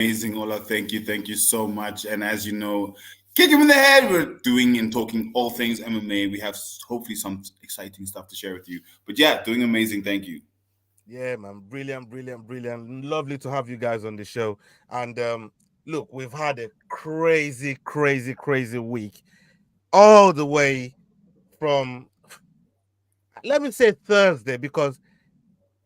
Amazing, Ola. Thank you so much. And as you know, kick him in the head. We're doing and talking all things MMA. We have hopefully some exciting stuff to share with you. But yeah, doing amazing. Thank you. Yeah, man, brilliant, brilliant, brilliant. Lovely to have you guys on the show. And look, we've had a crazy, crazy, crazy week, all the way from, let me say, Thursday, because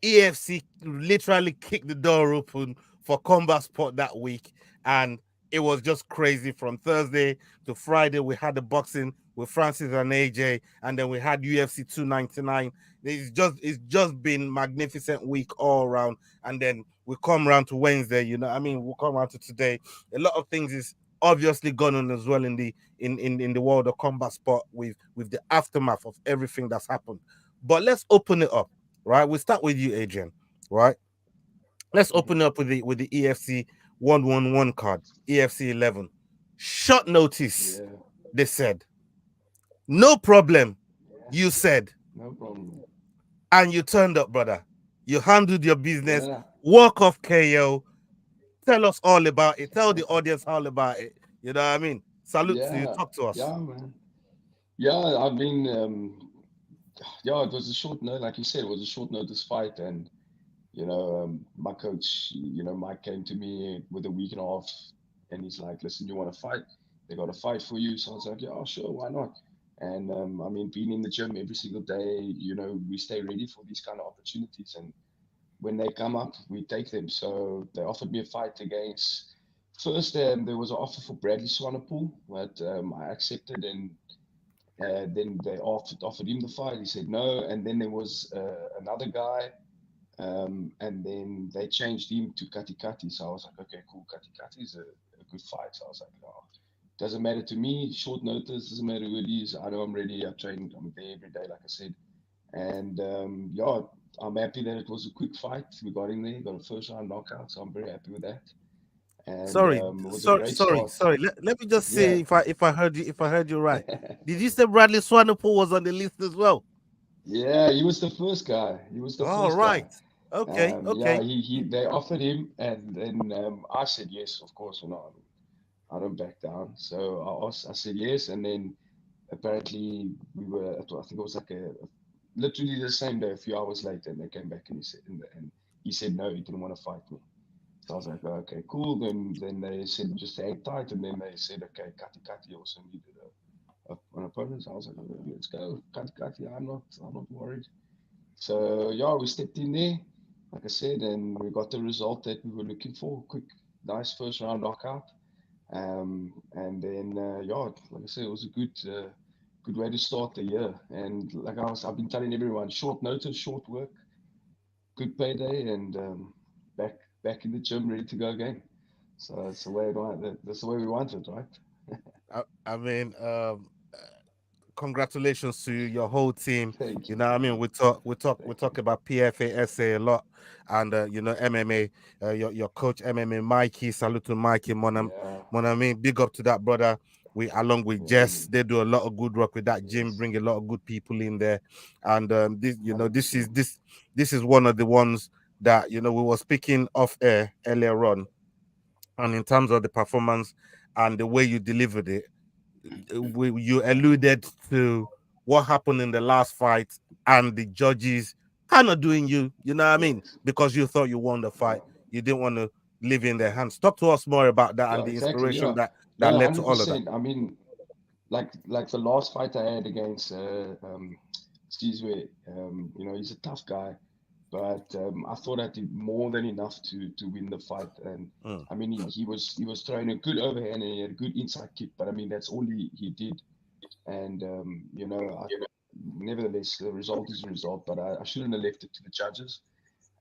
EFC literally kicked the door open for Combat Sport that week, and it was just crazy. From Thursday to Friday, we had the boxing with Francis and AJ, and then we had UFC 299. It's just been magnificent week all around, and then we come around to Wednesday. I mean, we'll come around to today. A lot of things is obviously gone on as well in the world of combat sport with the aftermath of everything that's happened. But let's open it up, right? We start with you, Adrian, right? Let's Mhm. open up with the EFC 111 card, EFC 11. Short notice, Yeah, they said. No problem, you said, no problem. and you turned up, brother. You handled your business, Yeah, walk off KO. Tell us all about it. Tell the audience all about it. You know what I mean? Salute to you. yeah, Talk to us. yeah, man. Yeah, I've been, yeah, it was a short note, like you said, it was a short notice fight. And, my coach, Mike came to me with a week and a half and he's like, listen, you want to fight? They got a fight for you. So I was like, yeah, sure, why not? And, I mean, being in the gym every single day, we stay ready for these kind of opportunities. And when they come up, we take them. So they offered me a fight against. First, there was an offer for Bradley Swanepoel, but I accepted, and then they offered him the fight. He said no, and then there was another guy, and then they changed him to Katikati. So I was like, okay, cool. Katikati is a good fight. So I was like, oh, doesn't matter to me. Short notice, doesn't matter who it is. I know I'm ready. I train. I'm there every day, like I said. And yeah, I'm happy that it was a quick fight. We got in there, got a first round knockout, so I'm very happy with that. And Sorry, it was a sorry, great sorry, start. sorry. Let me just Yeah. see if I heard you right. Did you say Bradley Swanepoel was on the list as well? Yeah, he was the first guy. He was the All first guy. right. Okay. Yeah, Okay. they offered him, and then I said yes, of course. I don't back down. So I said yes, and then apparently we were. I think it was like literally the same day, a few hours later, and they came back and he said no, he didn't want to fight me. So I was like, oh, okay, cool. Then they said just hang tight, and then they said, okay, Kati Kati also needed an opponent. So I was like, okay, let's go, Kati Kati. I'm not worried. So yeah, we stepped in there, like I said, and we got the result that we were looking for. Quick, nice first round knockout. And then yeah, like I said, it was a good way to start the year. And I've been telling everyone, short notice, short work, good payday, and back in the gym, ready to go again. So that's the way that's the way we want it, right? I mean, congratulations to your whole team. Thank You you, know, what I thank mean, you, we thank talk you. about PFA, a lot, and MMA. Your coach MMA, Mikey. Salute to Mikey, Yeah, mon ami. Big up to that brother. We along with yeah, Jess, man. they do a lot of good work with that gym. Yes, Bring a lot of good people in there, and this, 100%. this is one of the ones that we were speaking off air earlier on, and in terms of the performance and the way you delivered it, you alluded to what happened in the last fight and the judges kind of doing you know what I mean, Yes, because you thought you won the yeah, fight. You didn't want to live in their hands. Talk to us more about that yeah, and the exactly. inspiration Yeah, that no, led to hundred all of that. percent. I mean, like the last fight I had against Sizwe, he's a tough guy, but I thought I did more than enough to win the fight. And Mm. I mean, he was throwing a good overhand and he had a good inside kick, but I mean that's all he did. And nevertheless, the result is a result. But I shouldn't have left it to the judges.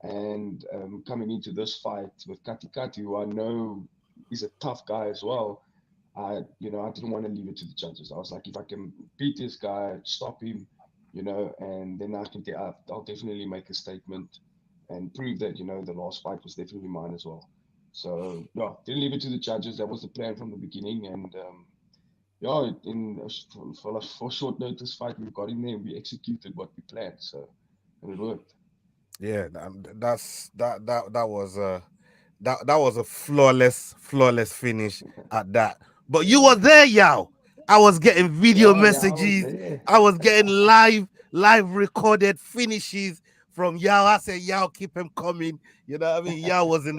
And coming into this fight with Kati Kati, who I know is a tough guy as well, I didn't want to leave it to the judges. I was like, if I can beat this guy, stop him, and then I'll definitely make a statement and prove that, the last fight was definitely mine as well. So yeah, didn't leave it to the judges. That was the plan from the beginning. And yeah, for short notice fight, we got in there and we executed what we planned. So and it worked. Yeah, that's that was That was a flawless finish at that. But you were there, Yao. I was getting video Yeah, yeah, I was messages. there. I was getting live recorded finishes from Yao. I said, Yao, keep him coming. You know what I mean? Yao was in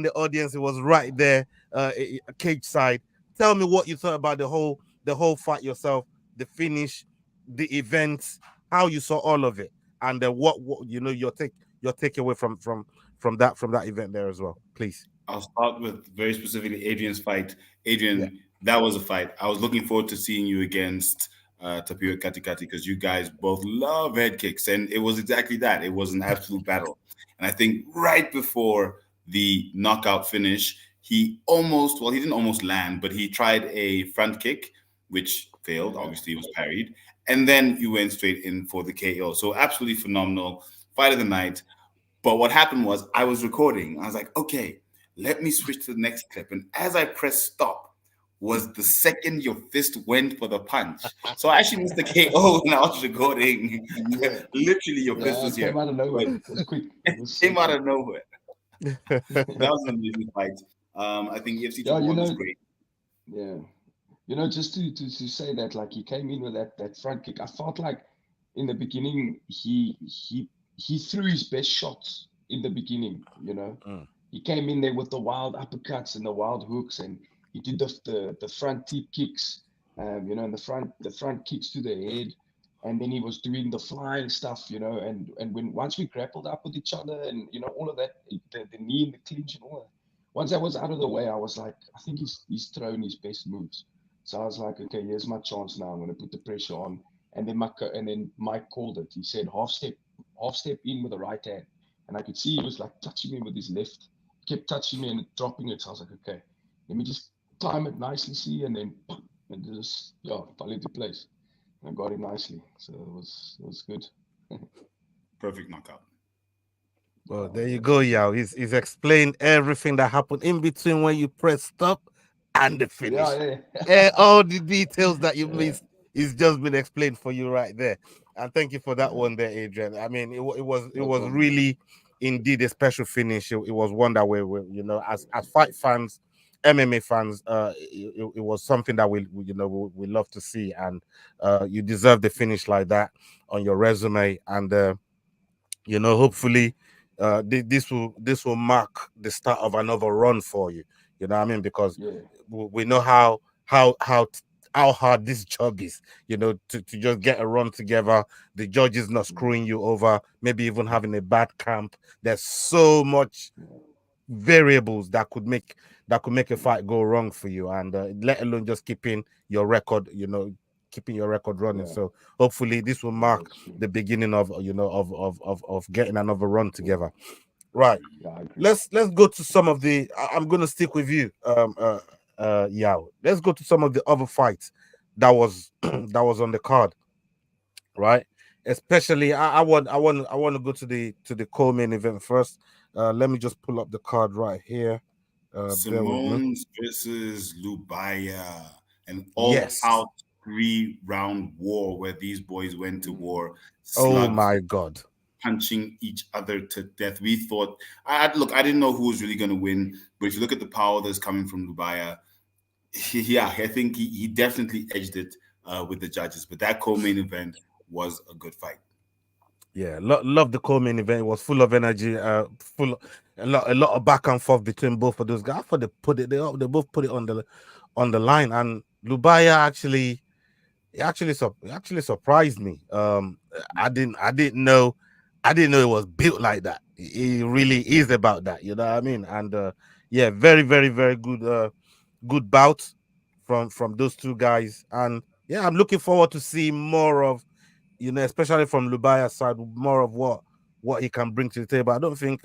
the audience. It was right there, cage side. Tell me what you thought about the whole fight yourself, the finish, the events, how you saw all of it, and what your takeaway from that event there as well, please. I'll start with very specifically Adrian's fight. Yeah. Adrian, that was a fight. I was looking forward to seeing you against Tapio Katikati because you guys both love head kicks, and it was exactly that. It was an absolute battle. And I think right before the knockout finish, he didn't almost land, but he tried a front kick, which failed. Yeah, Obviously, it was parried. And then you went straight in for the KO. So, absolutely phenomenal. Fight of the night. But what happened was I was recording. I was like, okay, let me switch to the next clip. And as I pressed stop, was the second your fist went for the punch. So I actually missed the KO when I was recording. yeah, Literally, your fist yeah. was It here. came out of But nowhere. It was quick. It was so came out quick. of nowhere. That was an amazing fight. I think EFC Yeah, Triple One was great. yeah. Just to say that, like, he came in with that front kick. I felt like in the beginning he threw his best shots in the beginning. Mm. He came in there with the wild uppercuts and the wild hooks, and he did the front teep kicks, and the front kicks to the head, and then he was doing the flying stuff, and when once we grappled up with each other, and all of that, the knee and the clinch and all that. Once that was out of the way, I was like, I think he's thrown his best moves. So I was like, okay, here's my chance now. I'm going to put the pressure on. And then Mike called it. He said half step in with the right hand, and I could see he was like touching me with his left. He kept touching me and dropping it. So I was like, okay, let me just time it nicely, see, and then and just fell into place. And I got him nicely. So it was good. Perfect knockout. Well, there you That's go, awesome. Yao. He's explained everything that happened in between when you press stop and the finish. Yeah, All the details that you yeah, missed is just been explained for you right there. And thank you for that yeah. one there, Adrian. I mean, it No was problem. really indeed a special finish. It was one that as fight fans, MMA fans, it was something that we love to see, and you deserve the finish like that on your resume, and hopefully this will mark the start of another run for you. You know what I mean? Because Yeah, we know how hard this job is, to just get a run together, the judges not mm, screwing you over, maybe even having a bad camp. There's so much yeah, variables that could make a fight go wrong for you, and let alone just keeping your record running. yeah, So hopefully this will yeah. mark That's true. the beginning of getting another run together. Right. Yeah, I agree. Let's go to some of the I'm gonna stick with you, Yao. Let's go to some of the other fights that was that was on the card, right? Especially I want to go to the co-main event first. Let me just pull up the card right here. Bear with me. Simone's versus Lubaya, an Yes. all-out three-round war where these boys went to Mm, war, Oh slugs my God. punching each other to death. We thought, look, I didn't know who was really going to win, but if you look at the power that's coming from Lubaya, yeah, I think he definitely edged it with the judges. But that co-main event was a good fight. Yeah, love the co-main event. It was full of energy, full a lot of back and forth between both of those guys. I thought they both put it on the line, and Lubaya actually surprised me. I didn't know it was built like that. It really is about that, you know what I mean? And yeah, very very very good bout from those two guys, and yeah, I'm looking forward to see more of, especially from Lubaya's side, more of what he can bring to the table. I don't think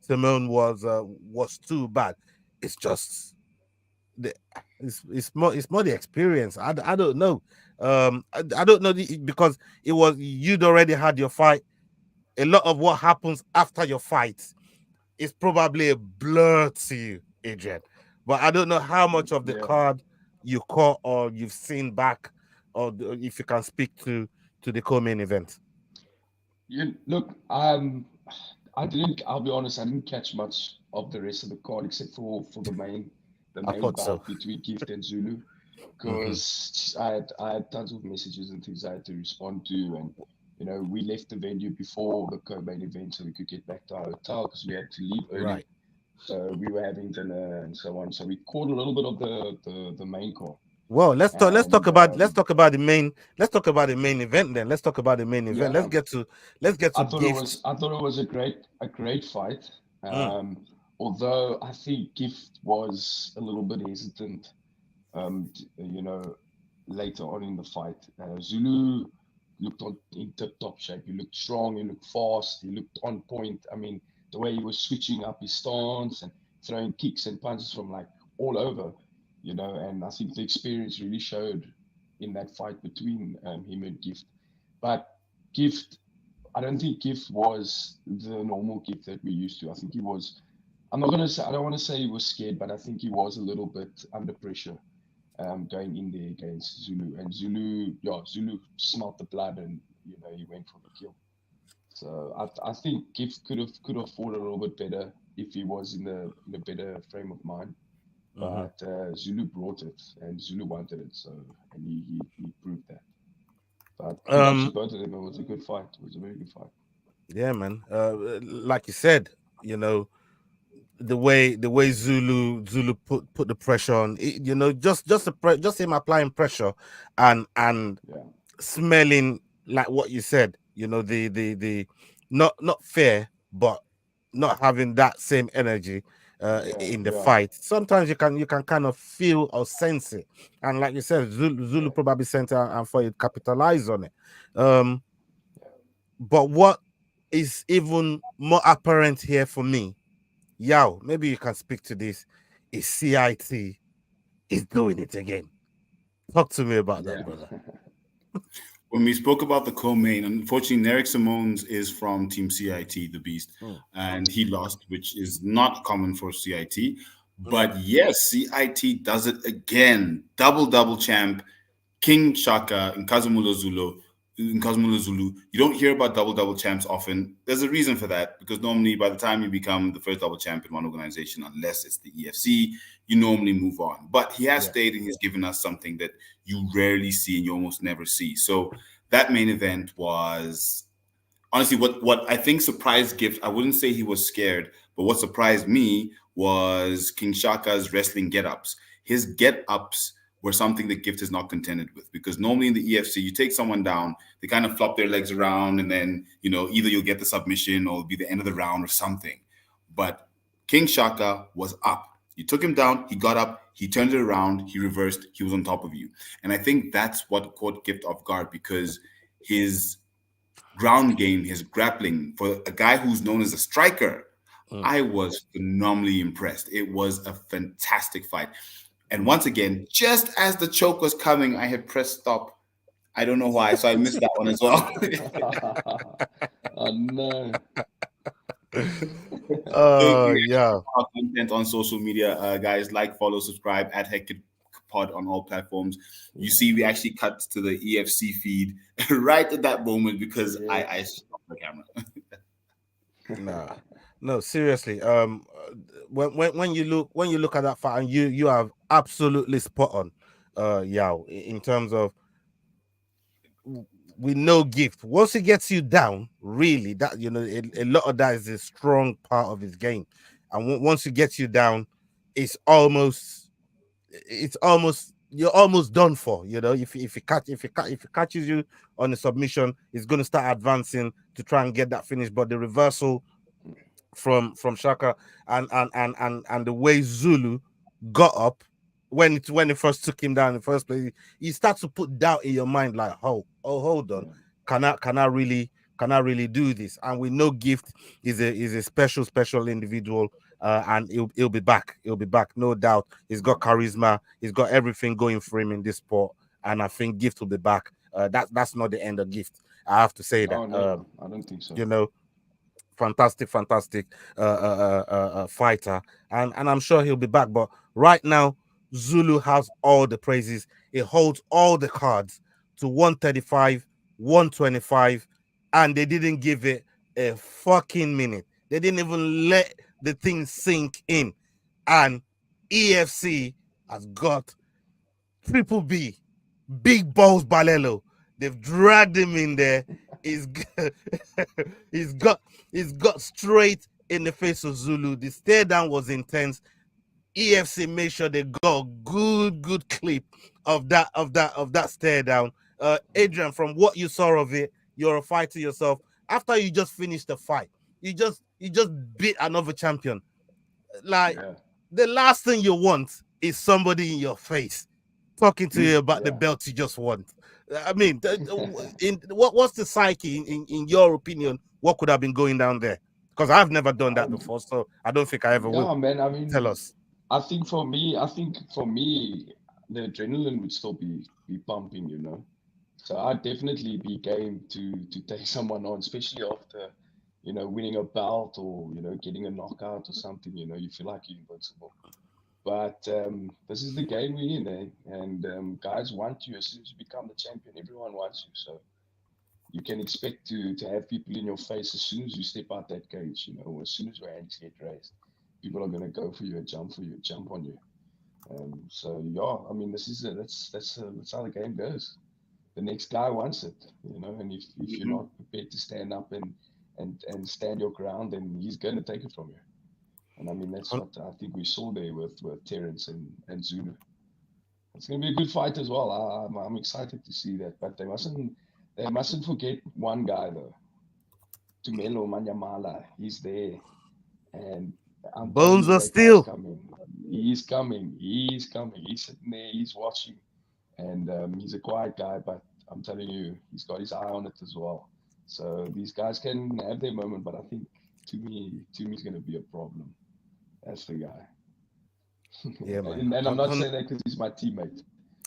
Simone was too bad. It's just the it's more the experience. I don't know. I don't know because you'd already had your fight. A lot of what happens after your fight is probably a blur to you, Adrian. But I don't know how much of the yeah. card you caught or you've seen back, or if you can speak to the co-main event. You look. I didn't. I'll be honest. I didn't catch much of the rest of the card except for the I main thought so. bout between Gift and Zulu, Hmm. because I had tons of messages and things I had to respond to, and we left the venue before the co-main event so we could get back to our hotel because we had to leave early. Right. So we were having dinner and so on. So we caught a little bit of the main card, Well, and let's talk about the main event then. Let's talk about the main event. yeah, Let's get to Gift. I thought it was a great fight. Mm, Although I think Gift was a little bit hesitant, you know, later on in the fight. Zulu looked in tip-top shape. He looked strong. He looked fast. He looked on point. I mean, the way he was switching up his stance and throwing kicks and punches from like all over, and I think the experience really showed in that fight between him and Gift. But Gift, I don't think Gift was the normal Gift that we used to. I think he was. I'm not gonna say. I don't want to say he was scared, but I think he was a little bit under pressure going in there against Zulu. And Zulu, yeah, Zulu smelt the blood, and he went for the kill. So I think Gift could have fought a little bit better if he was in a better frame of mind. hmm. But Zulu brought it, and Zulu wanted it. So and he proved that. But kudos to Um, both of them. It was a good fight. It was a very good fight. yeah, man. Like you said, you know, the way Zulu put the pressure on, just him applying pressure and Yeah, smelling like what you said, the not fair, but not having that same energy yeah, in the yeah, fight. Sometimes you can kind of feel or sense it, and like you said, Zulu yeah, probably sent out and for you capitalize on it. Um, but what is even more apparent here for me, Yao, maybe you can speak to this, is CIT is doing it again. Talk to me about that, yeah, brother. When we spoke about the co-main, unfortunately, Nerek Simones is from Team CIT, the Beast, Mm, and he lost, which is not common for CIT. mm, But yes, CIT does it again. Double champ, King Shaka and Kazumulo Zulu. In Kazumulo Zulu, you don't hear about double champs often. There's a reason for that because normally by the time you become the first double champ in one organization, unless it's the EFC, you normally move on. But he has yeah. stayed and he's given us something that you rarely see and you almost never see. So that main event was honestly what I think surprised Gift. I wouldn't say he was scared, but what surprised me was King Shaka's wrestling get-ups. His get-ups were something that Gift is not contended with because normally in the EFC you take someone down, they kind of flop their legs around and then either you'll get the submission or it'll be the end of the round or something. But King Shaka was up. You took him down, he got up, he turned it around, he reversed, he was on top of you. And I think that's what caught Gift off guard because his ground game, his grappling for a guy who's known as a striker, Mm. I was phenomenally impressed. It was a fantastic fight. And once again, just as the choke was coming, I had pressed stop. I don't know why, so I missed that one as well. oh no. So if Oh you actually yeah. follow our content on social media, guys, like, follow, subscribe at Hectic Pod on all platforms. You Yeah, see, we actually cut to the EFC feed right at that moment because yeah. I stopped the camera. Nah, no, seriously. When you look at that fight, and you have absolutely spot on, Yao, in terms of we know Gift. Once he gets you down, really, that a lot of that is a strong part of his game, and once he gets you down, it's almost you're almost done for. If he catches you on a submission, he's going to start advancing to try and get that finish. But the reversal from Shaka and the way Zulu got up when it first took him down in the first place, you start to put doubt in your mind, like, hold on, Yeah. can I really do this? And we know Gift is a special individual, and he'll be back. He'll be back, no doubt. He's got charisma, he's got everything going for him in this sport, and I think Gift will be back. That's not the end of Gift. I have to say that. Oh no, I don't think so. You know, fantastic fighter, and I'm sure he'll be back. But right now, Zulu has all the praises. He holds all the cards to 135, 125, and they didn't give it a fucking minute. They didn't even let the thing sink in. And EFC has got Triple B, Big Balls Balelo. They've dragged him in there. He's he's got he's got straight in the face of Zulu. The stare down was intense. EFC made sure they got a good clip of that stare down. Adrian, from what you saw of it, you're a fighter yourself. After you just finished the fight, you just beat another champion. Like, Yeah. the last thing you want is somebody in your face talking to you about the Yeah. belt you just won. I mean, what's the psyche in your opinion? What could have been going down there? Because I've never done that Um, before, so I don't think I ever will. yeah, man. I Tell mean, us. I think for me, the adrenaline would still be pumping, you know. So I'd definitely be game to take someone on, especially after, winning a belt or getting a knockout or something. You feel like you're invincible. But this is the game we're in, eh? And guys want you as soon as you become the champion. Everyone wants you, so you can expect to have people in your face as soon as you step out that cage. As soon as your hands get raised, people are gonna go for you, jump for you, jump on you. So yeah, I mean, this is that's how the game goes. The next guy wants it, and if you're Mhm. not prepared to stand up and stand your ground, then he's gonna take it from you. And I mean, that's what I think we saw there with Terence and Zulu. It's going to be a good fight as well. I'm excited to see that, but they mustn't forget one guy though, Tumelo Manyamala. He's there, and I'm telling Bones you, of that guy's steel. coming. He's coming. He's coming. He's sitting there. He's watching, and he's a quiet guy, but I'm telling you, he's got his eye on it as well. So these guys can have their moment, but I think to me is going to be a problem. That's the guy. Yeah, man. And I'm not saying that because he's my teammate,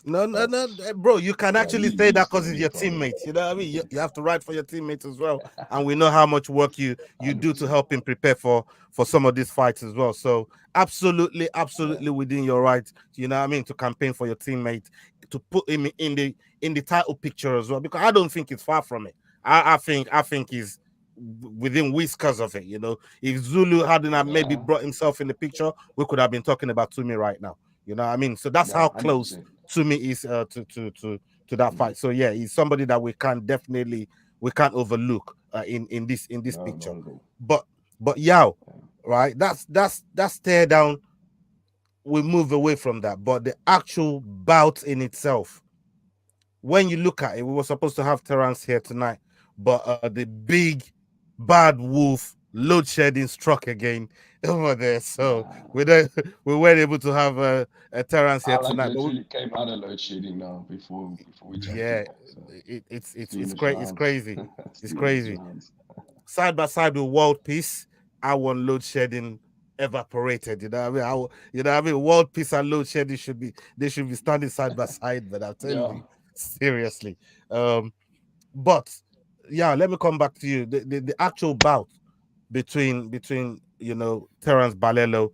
No, no, but no, bro. You can yeah, actually say he's that going because to it's be a your problem. teammate. You know what I mean? You have to write for your teammates as well, and we know how much work you do to 100%. help him prepare for some of these fights as well. So absolutely, Yeah. absolutely within your right. You know what I mean, to campaign for your teammate, to put him in the title picture as well. Because I don't think it's far from it. I think he's within whiskers of it. If Zulu hadn't have maybe Yeah. brought himself in the picture, we could have been talking about Tumi right now. You know what I mean? So that's Yeah. how close 100%. Tumi is to that Mm. fight. So yeah, he's somebody that we can't overlook in this No, picture. not at all. But Yao, Yeah. right? That's tear down. We move away from that, but the actual bout in itself, when you look at it, we were supposed to have Terrence here tonight, but the big bad wolf load shedding struck again over there, so Nah. we don't, we weren't able to have a Terrence here I like tonight. But literally came out of load shedding now before we jumped yeah, in here. So it's it's it's doing it's its crazy. It's rounds. crazy. It's It's doing its crazy. rounds. Side by side with world peace, I want load shedding evaporated. You know what I mean? World peace and load shedding should be standing side by side. But I'm telling Yeah. you, seriously. Um, but yeah, let me come back to you. The actual bout between Terence Balelo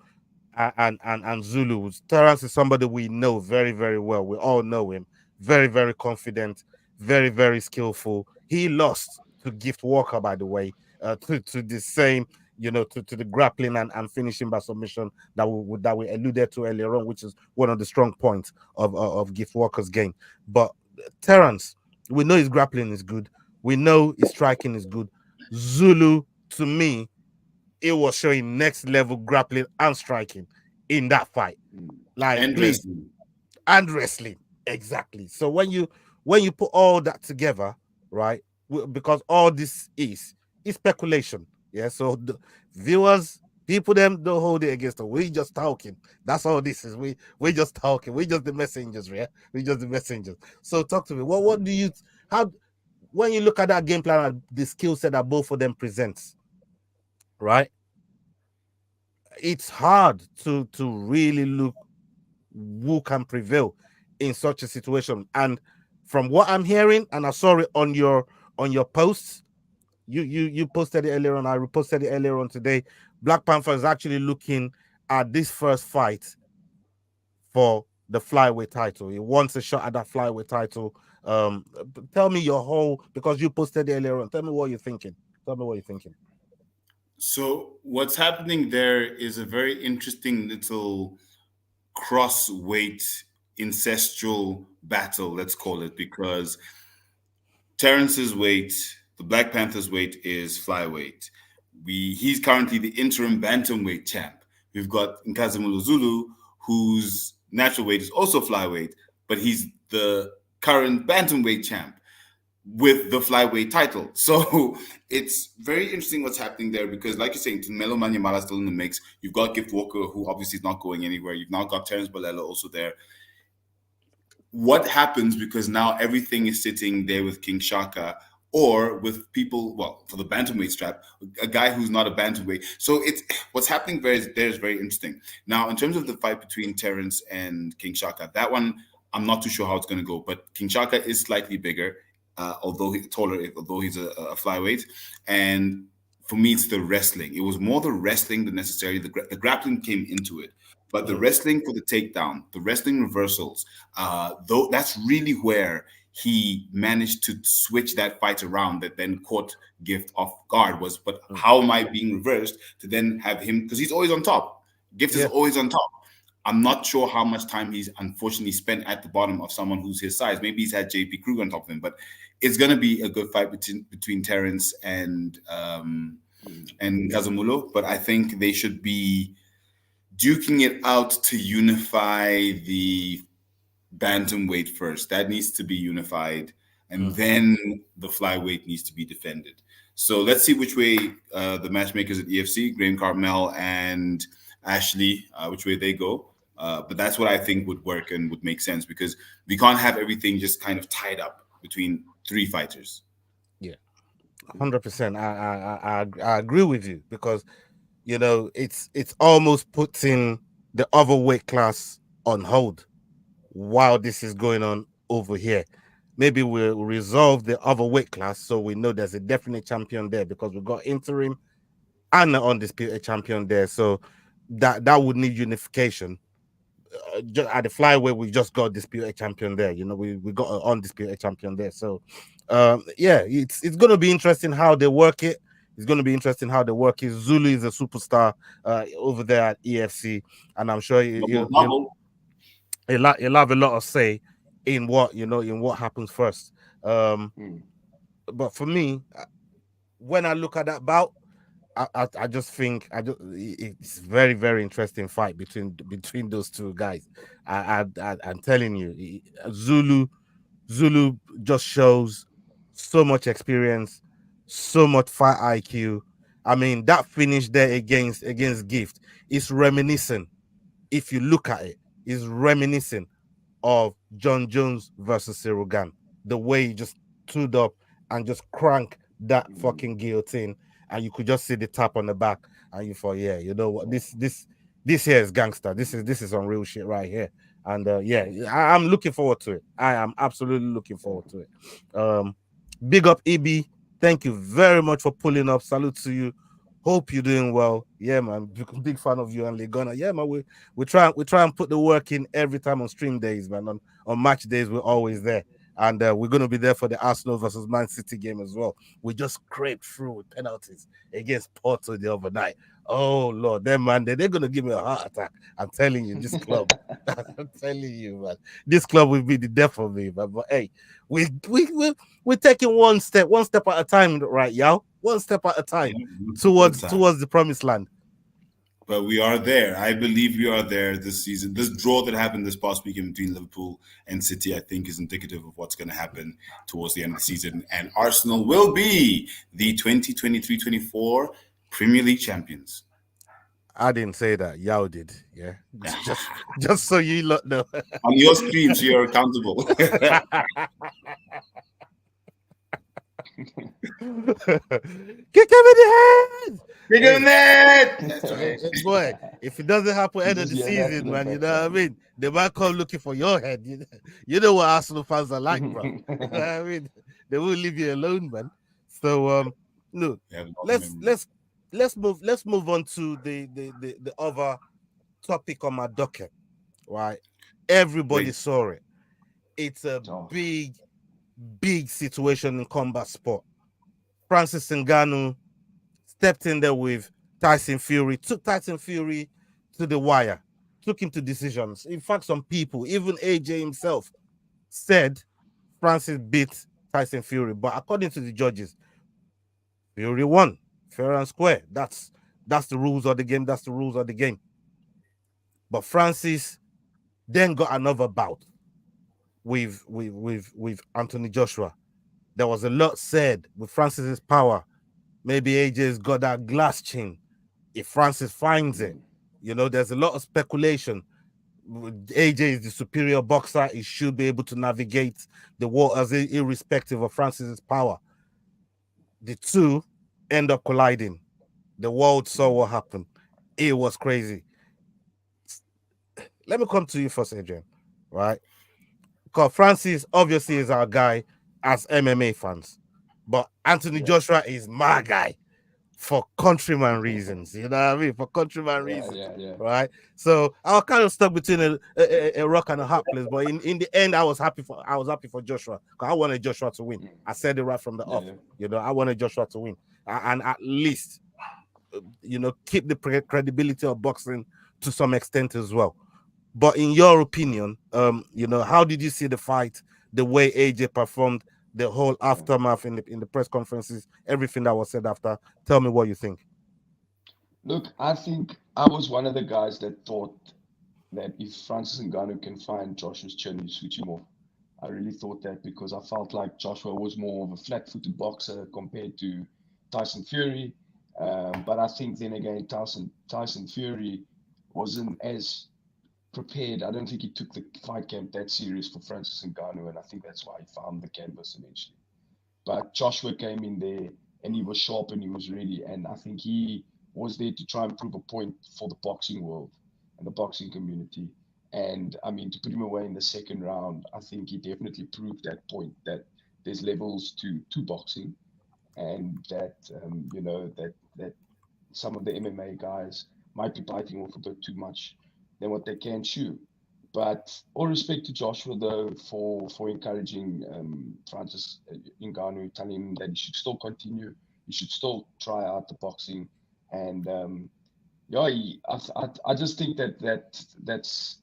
and Zulu. Terence is somebody we know very, very well. We all know him. Very, very confident, very, very skillful. He lost to Gift Walker, by the way, to the same, to the grappling and finishing by submission that we alluded to earlier on, which is one of the strong points of Gift Walker's game. But Terence, we know his grappling is good. We know his striking is good. Zulu, to me, it was showing next level grappling and striking in that fight. Mm. Like, And please, wrestling. and wrestling. Exactly. So when you put all that together, right? Because all this is speculation. Yeah. So the viewers, people them don't hold it against us. We just talking. That's all this is. We just talking. We just the messengers, yeah. We just the messengers. So talk to me. What do you how when you look at that game plan and the skill set that both of them presents, right? It's hard to really look who can prevail in such a situation. And from what I'm hearing, and I saw it on your posts, you posted it earlier on. I reposted it earlier on today. Black Panther is actually looking at this first fight for the flyweight title. He wants a shot at that flyweight title. Tell me your whole because you posted it earlier on. Tell me what you're thinking. Tell me what you're thinking. So what's happening there is a very interesting little cross weight ancestral battle, let's call it, because Terrence's weight, the Black Panther's weight is flyweight. He's currently the interim bantamweight champ. We've got Nkazimulu Zulu, whose natural weight is also flyweight, but he's the current bantamweight champ with the flyweight title. So it's very interesting what's happening there because, like you're saying, Melo Manyamala still in the mix. You've got Gift Walker, who obviously is not going anywhere. You've now got Terence Balella also there. What happens because now everything is sitting there with King Shaka or with people, well, for the bantamweight strap, a guy who's not a bantamweight. So it's what's happening there is very interesting. Now, in terms of the fight between Terence and King Shaka, that one I'm not too sure how it's going to go. But King Shaka is slightly bigger, although he's taller, although he's a flyweight, and for me, it's the wrestling. It was more the wrestling than necessarily the grappling came into it. But the wrestling for the takedown, the wrestling reversals, though that's really where he managed to switch that fight around that then caught Gift off guard was, but how am I being reversed to then have him, because he's always on top. Gift is always on top. I'm not sure how much time he's unfortunately spent at the bottom of someone who's his size. Maybe he's had JP Kruger on top of him, but it's going to be a good fight between Terence and Kazamulo. But I think they should be duking it out to unify the bantamweight first. That needs to be unified, and then the flyweight needs to be defended. So let's see which way the matchmakers at EFC, Graham Carmel and Ashley, which way they go. But that's what I think would work and would make sense because we can't have everything just kind of tied up between three fighters. Yeah, 100%. I agree with you because it's almost putting the other weight class on hold while this is going on over here. Maybe we'll resolve the other weight class so we know there's a definite champion there because we've got interim and an undisputed champion there. So that would need unification. Just at the flyweight, we just got disputed champion there. We got an undisputed champion there. So, yeah, it's going to be interesting how they work it. It's going to be interesting how they work it. Zulu is a superstar over there at EFC, and I'm sure he'll have a lot of say in what happens first. But for me, when I look at that bout, I just think it's very, very interesting fight between those two guys. I'm telling you, Zulu just shows so much experience, so much fight IQ. I mean, that finish there against Gift is reminiscent. If you look at it, is reminiscent of John Jones versus Cyril Gane. The way he just stood up and just cranked that fucking guillotine, and you could just see the tap on the back, and you thought, yeah, you know what, this here is gangster. This is some real shit right here. And yeah, I'm looking forward to it. I am absolutely looking forward to it. Big up EB. Thank you very much for pulling up. Salute to you. Hope you're doing well. Yeah, man. Big fan of you and Legona. Yeah, man. We try and put the work in every time on stream days, man. On match days, we're always there. And we're going to be there for the Arsenal versus Man City game as well. We just scraped through with penalties against Porto the other night. Oh, Lord. Them, man, they're going to give me a heart attack. I'm telling you, this club. I'm telling you, man. This club will be the death of me, man. But, hey, we're taking one step at a time, right, y'all? One step at a time towards the promised land. But we are there. I believe we are there this season. This draw that happened this past weekend between Liverpool and City, I think, is indicative of what's going to happen towards the end of the season. And Arsenal will be the 2023-24 Premier League champions. I didn't say that. Yao did. Yeah. just so you lot know. On your stream, so you're accountable. Kick him in the head. Kick him in the head. Boy, if it doesn't happen end of the season, man, you know what I mean? They might come looking for your head. You know what Arsenal fans are like, bro. You know what I mean? They won't leave you alone, man. So look, let's move on to the other topic on my docket. Right? Everybody saw it. It's a big situation in combat sport. Francis Ngannou stepped in there with Tyson Fury, took Tyson Fury to the wire, took him to decisions. In fact, some people, even AJ himself, said Francis beat Tyson Fury, but according to the judges, Fury won fair and square. That's the rules of the game. That's the rules of the game. But Francis then got another bout with Anthony Joshua. There was a lot said with Francis's power. Maybe AJ's got that glass chin. If Francis finds it, there's a lot of speculation. AJ is the superior boxer. He should be able to navigate the waters irrespective of Francis's power. The two end up colliding. The world saw what happened. It was crazy. Let me come to you first, Adrian, right? Because Francis obviously is our guy as MMA fans, but Anthony Joshua is my guy for countryman reasons. You know what I mean? For countryman reasons, right? So I was kind of stuck between a rock and a hard place, but in the end, I was happy for Joshua because I wanted Joshua to win. I said it right from the off. I wanted Joshua to win and at least keep the credibility of boxing to some extent as well. But in your opinion, how did you see the fight, the way AJ performed, the whole aftermath in the press conferences, everything that was said after? Tell me what you think. Look, I think I was one of the guys that thought that if Francis Ngannou can find Joshua's chin, you switch him off. I really thought that because I felt like Joshua was more of a flat-footed boxer compared to Tyson Fury. But I think then again, Tyson Fury wasn't as prepared. I don't think he took the fight camp that serious for Francis Ngannou, and I think that's why he found the canvas eventually. But Joshua came in there and he was sharp and he was ready, and I think he was there to try and prove a point for the boxing world and the boxing community. And I mean, to put him away in the second round, I think he definitely proved that point that there's levels to boxing, and that that some of the MMA guys might be biting off a bit too much than what they can chew. But all respect to Joshua though for encouraging Francis Ngannou, telling him that he should still continue, he should still try out the boxing, and I just think that's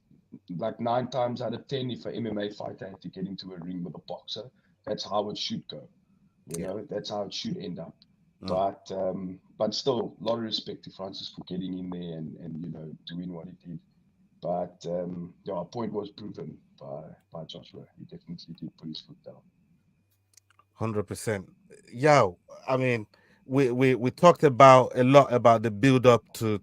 like 9 times out of 10, if an MMA fighter had to get into a ring with a boxer, that's how it should go. That's how it should end up. But still, a lot of respect to Francis for getting in there and doing what he did. But our point was proven by Joshua. He definitely did put his foot down. 100%. Yeah, I mean, we talked about a lot about the build up to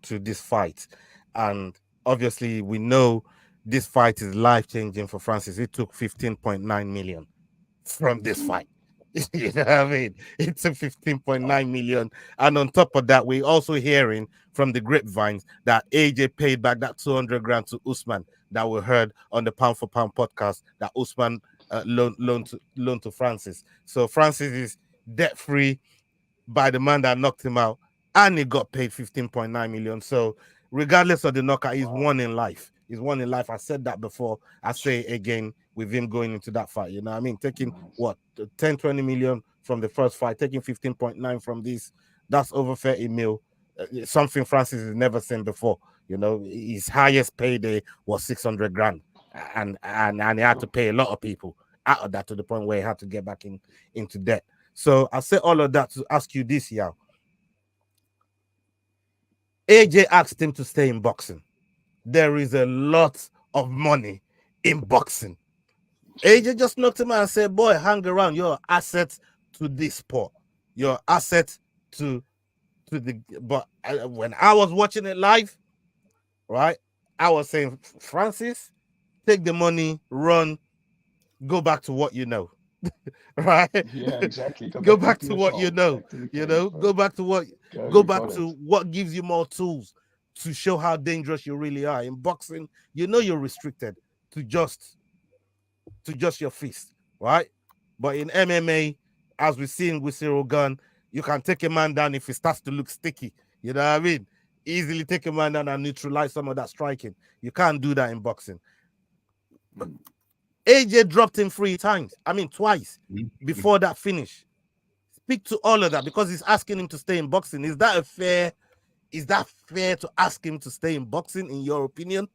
this fight, and obviously we know this fight is life changing for Francis. It took 15.9 million from this fight. You know what I mean? It's a 15.9 million. And on top of that, we're also hearing from the grapevines that AJ paid back that 200 grand to Usman that we heard on the Pound for Pound podcast that Usman loaned to Francis. So Francis is debt free by the man that knocked him out, and he got paid 15.9 million. So regardless of the knockout, he's won in life. He's won in life. I said that before. I say it again with him going into that fight. You know what I mean? Taking what 10, 20 million from the first fight, taking 15.9 from this, that's over 30 mil. Something Francis has never seen before. His highest payday was 600 grand. And he had to pay a lot of people out of that to the point where he had to get back into debt. So I say all of that to ask you this, Yao. AJ asked him to stay in boxing. There is a lot of money in boxing. AJ just looked at him and said, boy, hang around. You're an asset to this sport. You're an asset to the... But when I was watching it live, right, I was saying, Francis, take the money, run, go back to what you know. Right? Yeah, exactly. Go back to what you know. Go back to what gives you more tools to show how dangerous you really are. In boxing, you're restricted to just your fist, right? But in MMA, as we've seen with Cyril Gunn, you can take a man down if it starts to look sticky. You know what I mean? Easily take a man down and neutralize some of that striking. You can't do that in boxing. AJ dropped him 3 times. I mean, twice before that finish. speak to all of that because he's asking him to stay in boxing. Is that fair? Is that fair to ask him to stay in boxing, in your opinion?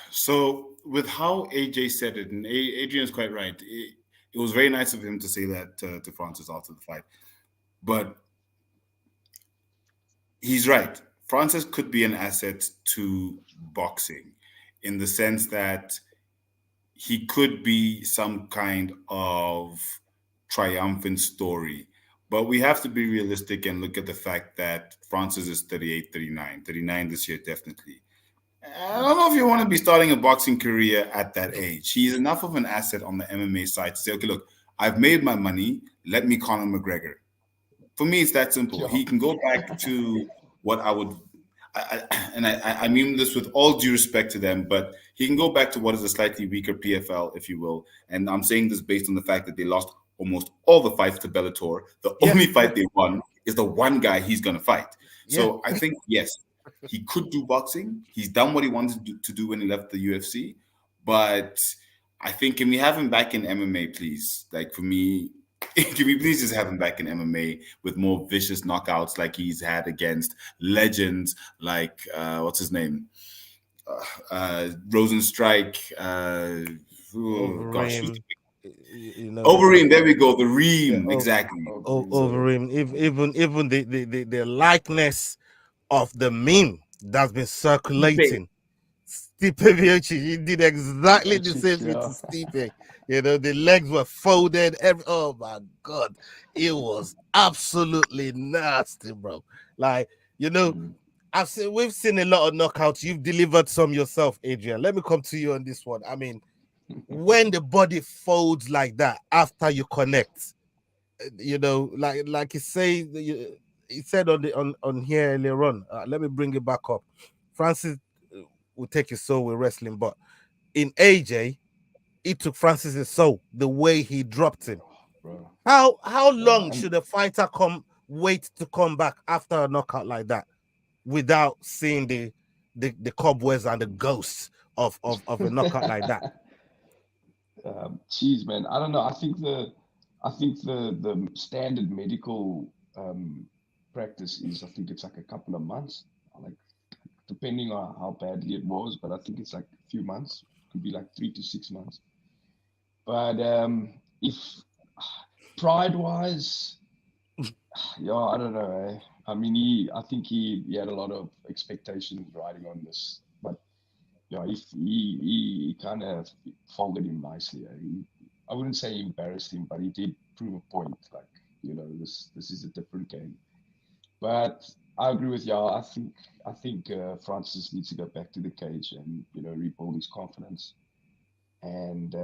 So with how AJ said it, and Adrian's quite right. It was very nice of him to say that to Francis after the fight, but he's right. Francis could be an asset to boxing in the sense that he could be some kind of triumphant story. But we have to be realistic and look at the fact that Francis is 38, 39, 39 this year, definitely. I Yeah. don't know if you want to be starting a boxing career at that age. He's enough of an asset on the MMA side to say, okay, look, I've made my money. Let me Conor McGregor. For me, it's that simple. Yeah. He can go back to what I would, I mean this with all due respect to them, but he can go back to what is a slightly weaker PFL, if you will. And I'm saying this based on the fact that they lost almost all the fights to Bellator. The Yeah, only fight they won is the one guy he's going to fight. yeah, So I think, yes, he could do boxing. He's done what he wanted to do when he left the UFC. But I think, can we have him back in MMA, please? Like, for me, can we please just have him back in MMA with more vicious knockouts like he's had against legends like what's his name, Rosenstrike. Oh, gosh, who's Overeem, you know the Overeem? There we go. The yeah, Reem, exactly. Overeem. So Overeem. Even the likeness of the meme that's been Stipe, circulating. Stipe Miocic, he did exactly the same Miocic, thing to yeah. Stipe. You know, the legs were folded. Oh my god, it was absolutely nasty, bro. Like, you know, Mm. we've seen a lot of knockouts. You've delivered some yourself, Adrian. Let me come to you on this one. I mean, when the body folds like that after you connect, you know, like he said on here earlier on. Let me bring it back up. Francis will take his soul with wrestling, but in AJ, it took Francis's soul the way he dropped him. Bro. How Yeah. long And should a fighter wait to come back after a knockout like that without seeing the cobwebs and the ghosts of a knockout like that? geez, man, I don't know. I think the standard medical practice is, I think it's like a couple of months, like depending on how badly it was, but I think it's like a few months. Could be like 3 to 6 months. But if pride wise, yeah, I don't know. I mean, I think he had a lot of expectations riding on this, but yeah, he kind of folded him nicely. I wouldn't say he embarrassed him, but he did prove a point. Like, this is a different game. But I agree with you. I think Francis needs to go back to the cage and rebuild his confidence. And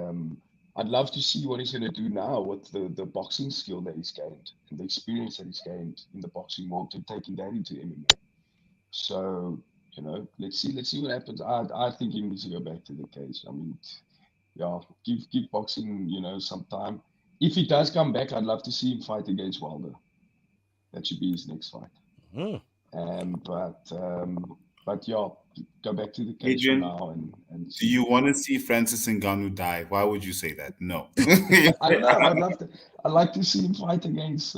I'd love to see what he's going to do now with the boxing skill that he's gained and the experience that he's gained in the boxing world to taking that into MMA. So, let's see what happens. I think he needs to go back to the cage. I mean, yeah, give boxing, some time. If he does come back, I'd love to see him fight against Wilder. That should be his next fight. Hmm. But yeah, go back to the cage for Adrian, now and do see. you want to see Francis Ngannou die? Why would you say that? No. I don't know. I'd love to. I'd like to see him fight against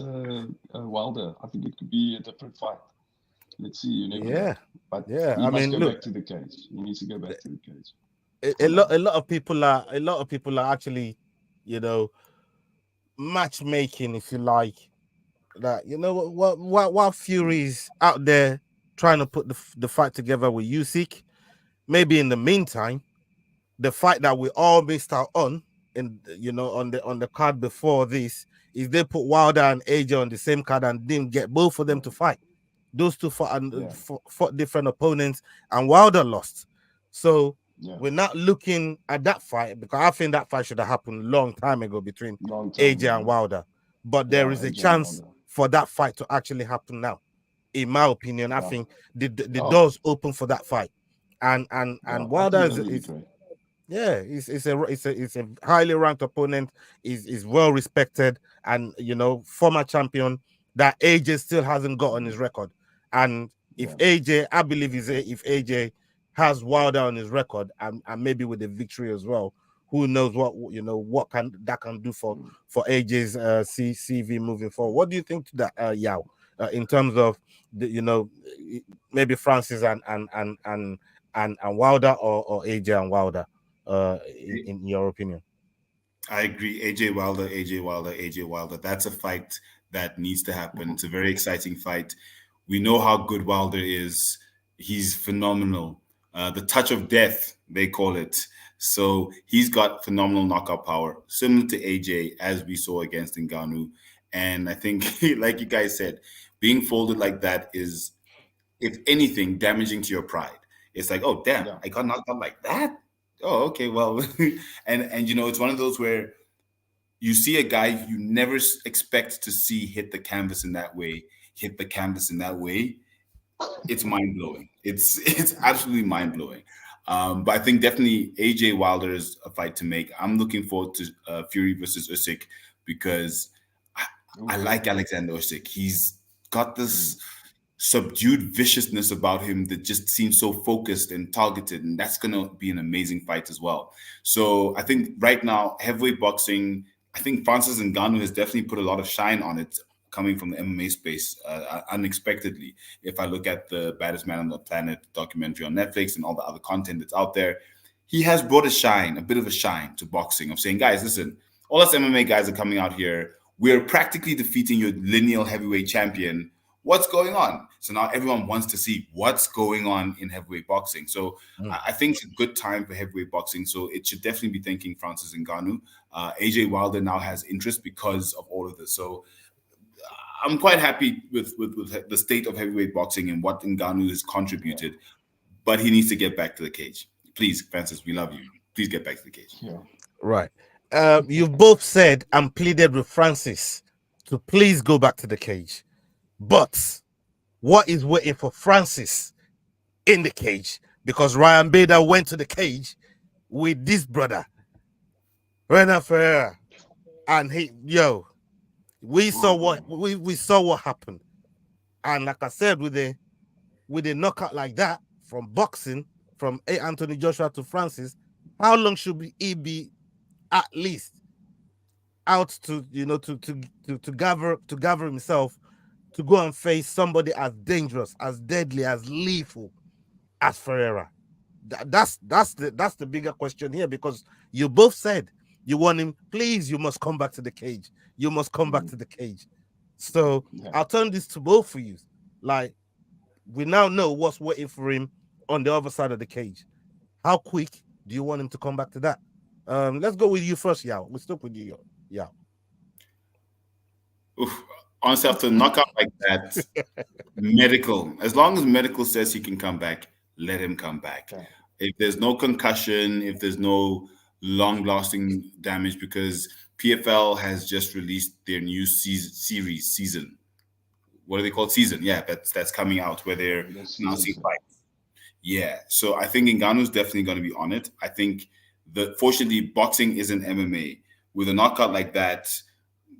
Wilder. I think it could be a different fight. Let's see. You never know. Yeah, But yeah. he I must mean, go look, back to the cage. He needs to go back to the cage a for now. lot of people are actually, you know, matchmaking, if you like. That while Fury's out there trying to put the fight together with Usyk, maybe in the meantime, the fight that we all missed out on on the card before this is they put Wilder and AJ on the same card and didn't get both of them to fight. Those two Yeah, fought different opponents, and Wilder lost. So yeah. we're not looking at that fight because I think that fight should have happened a long time ago between Long time AJ and ago. Wilder. But there Yeah, is a AJ and chance Wilder. for that fight to actually happen now. In my opinion, I Yeah, think the yeah, doors open for that fight, and and yeah. and I Wilder think that'll be is great. yeah, it's a highly ranked opponent. Is well respected, and former champion that AJ still hasn't got on his record. And if Yeah, AJ, I believe if AJ has Wilder on his record, and maybe with the victory as well, who knows what can that can do for AJ's CV moving forward. What do you think to that, Yao, in terms of maybe Francis and Wilder, or AJ and Wilder, in your opinion? I agree. AJ Wilder, AJ Wilder, AJ Wilder. That's a fight that needs to happen. It's a very exciting fight. We know how good Wilder is. He's phenomenal. The touch of death, they call it. So he's got phenomenal knockout power, similar to AJ, as we saw against Ngannou. And I think, like you guys said, being folded like that is, if anything, damaging to your pride. It's like, oh damn, Yeah. I got knocked out like that. Oh, okay, well, and it's one of those where you see a guy you never expect to see hit the canvas in that way, hit the canvas in that way. It's mind blowing. It's absolutely mind blowing. But I think definitely AJ Wilder is a fight to make. I'm looking forward to Fury versus Usyk because I, I Oof. like Alexander Usyk. He's got Mm. this subdued viciousness about him that just seems so focused and targeted, and that's gonna be an amazing fight as well. So I think right now heavyweight boxing, I think Francis Ngannou has definitely put a lot of shine on it, coming from the MMA space unexpectedly. If I look at the Baddest Man on the Planet documentary on Netflix and all the other content that's out there, he has brought a bit of a shine to boxing, of saying, guys, listen, all us MMA guys are coming out here. We're practically defeating your lineal heavyweight champion. What's going on? So now everyone wants to see what's going on in heavyweight boxing. So Mm. I think it's a good time for heavyweight boxing. So it should definitely be thanking Francis Ngannou. AJ Wilder now has interest because of all of this. So I'm quite happy with the state of heavyweight boxing and what Ngannou has Yeah. contributed, but he needs to get back to the cage. Please, Francis, we love you. Please get back to the cage. Yeah. Right. You've both said and pleaded with Francis to please go back to the cage. But what is waiting for Francis in the cage? Because Ryan Bader went to the cage with this brother, Renan Ferreira. And we saw what happened. And like I said, with a knockout like that from boxing, from Anthony Joshua to Francis, how long should he be at least out to gather himself to go and face somebody as dangerous, as deadly, as lethal as Ferreira? That's the bigger question here, because you both said you want him. Please, you must come back to the cage. You must come back Mm. to the cage. So Yeah. I'll turn this to both of you. Like, we now know what's waiting for him on the other side of the cage. How quick do you want him to come back to that? Let's go with you first, Yao. We'll start with you, Yao. Oof. Honestly, after a knockout like that, medical, as long as medical says he can come back, let him come back. Yeah. If there's no concussion, if there's no long lasting damage, because PFL has just released their new season. What are they called? Season. Yeah, that's coming out where they're The announcing seasons. fights. Yeah. So I think Ngannou's definitely going to be on it. I think fortunately boxing isn't MMA. With a knockout like that,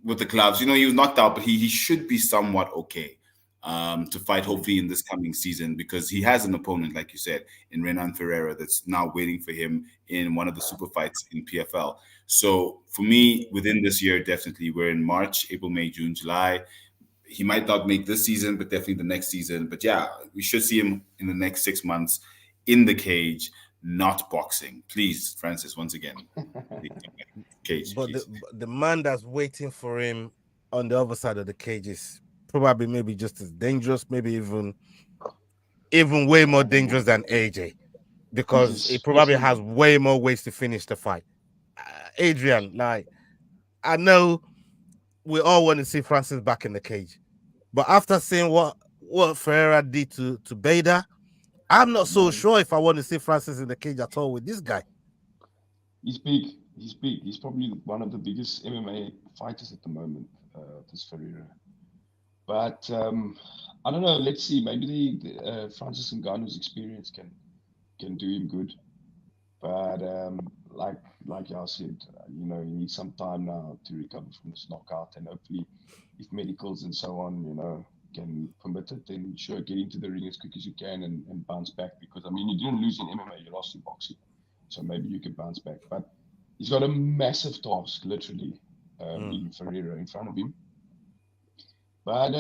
with the gloves. He was knocked out, but he should be somewhat okay to fight Mm. hopefully in this coming season, because he has an opponent, like you said, in Renan Ferreira that's now waiting for him in one of the super fights in PFL. So for me, within this year, definitely we're in March, April, May, June, July. He might not make this season, but definitely the next season. But yeah, we should see him in the next 6 months in the cage, not boxing. Please, Francis, once again, please, cage, But please. the man that's waiting for him on the other side of the cage is probably maybe just as dangerous, maybe even way more dangerous than AJ, because he Yes, probably has definitely. way more ways to finish the fight. Adrian, like, I know we all want to see Francis back in the cage, but after seeing what Ferreira did to Bader, I'm not so Man, sure if I want to see Francis in the cage at all with this guy. he's big. He's big. He's probably one of the biggest MMA fighters at the moment, this Ferreira. But I don't know. Let's see. Maybe Francis Ngannou's experience can do him good. But like y'all said, he needs some time now to recover from this knockout, and hopefully, if medicals and so on, can permit it, then sure, get into the ring as quick as you can and bounce back. Because I mean, you didn't lose in MMA, you lost in boxing, so maybe you can bounce back. But he's got a massive task, literally, Mm. in Ferreira in front of him. But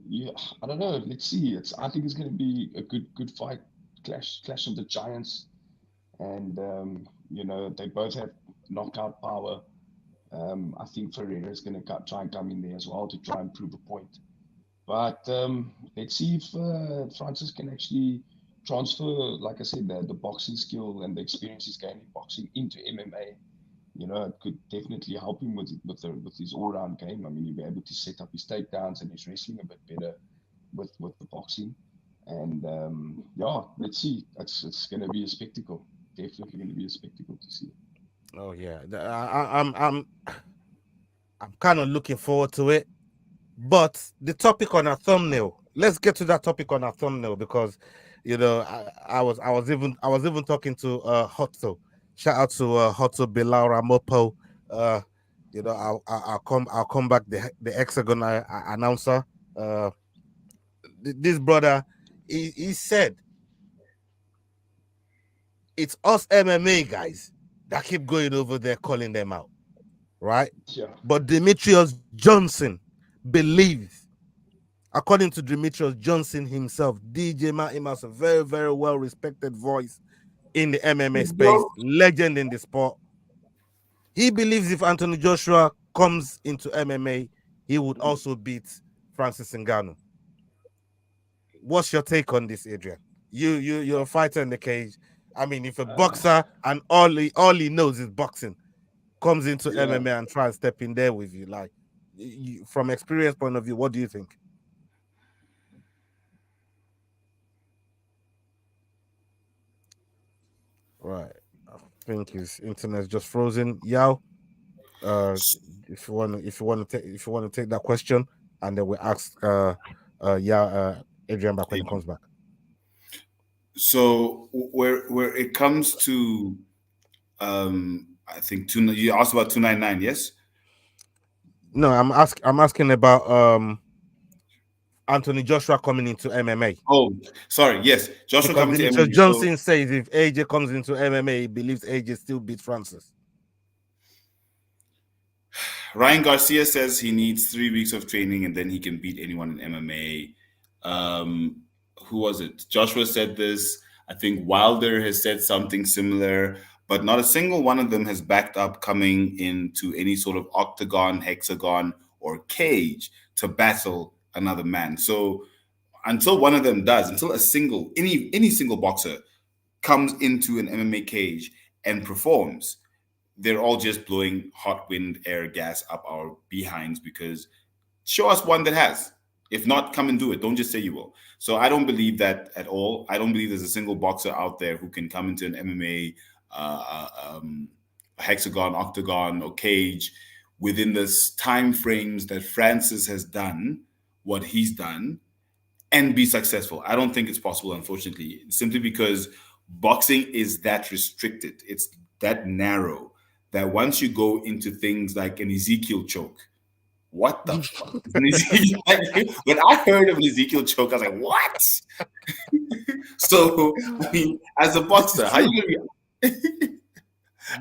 yeah, I don't know. Let's see. I think it's going to be a good fight. Clash of the giants, and they both have knockout power. I think Ferreira is going to try and come in there as well to try and prove a point. But let's see if Francis can actually transfer, like I said, the boxing skill and the experience he's gained in boxing into MMA. It could definitely help him with his all round game. I mean, he'll be able to set up his takedowns and his wrestling a bit better with the boxing. And yeah, let's see. It's going to be a spectacle. Definitely going to be a spectacle to see. Oh yeah, I'm kind of looking forward to it. But the topic on our thumbnail, let's get to that topic on our thumbnail because, I was even talking to Hotso. Shout out to Hotso Bilal Ramopo. Uh, I'll come back the Hexagon announcer. Uh, this brother, he said it's us MMA guys that keep going over there calling them out, right? Yeah. But Demetrius Johnson believes, according to Demetrius Johnson himself, DJ Matimas, a very, very well respected voice in the MMA space, legend in the sport. He believes if Anthony Joshua comes into MMA, he would also beat Francis Ngannou. What's your take on this, Adrian? You're a fighter in the cage. I mean, if a Uh, boxer and all he knows is boxing comes into yeah. MMA and tries to step in there with you, like from experience point of view, what do you think? Right. I think his internet's just frozen. Yao, uh, if you want to take that question, and then we ask yeah, Adrian back when he comes back. So where it comes to I think you asked about 299, yes? No, I'm asking about Anthony Joshua coming into MMA Oh, sorry, yes. Joshua because coming to Demetrius MMA. So Johnson says if AJ comes into MMA, he believes AJ still beat Francis. Ryan Garcia says he needs 3 weeks of training and then he can beat anyone in MMA. Who was it? Joshua said this. I think Wilder has said something similar, but not a single one of them has backed up coming into any sort of octagon, hexagon, or cage to battle another man. So until one of them does, until any single boxer comes into an MMA cage and performs, they're all just blowing hot wind, air, gas up our behinds because show us one that has. If not, come and do it. Don't just say you will. So I don't believe that at all. I don't believe there's a single boxer out there who can come into an MMA, hexagon, octagon, or cage within this time frames that Francis has done what he's done and be successful. I don't think it's possible, unfortunately, simply because boxing is that restricted. It's that narrow that once you go into things like an Ezekiel choke, what the fuck? Is an Ezekiel, when I heard of an Ezekiel choke, I was like, what? So, I mean, as a This is boxer, true.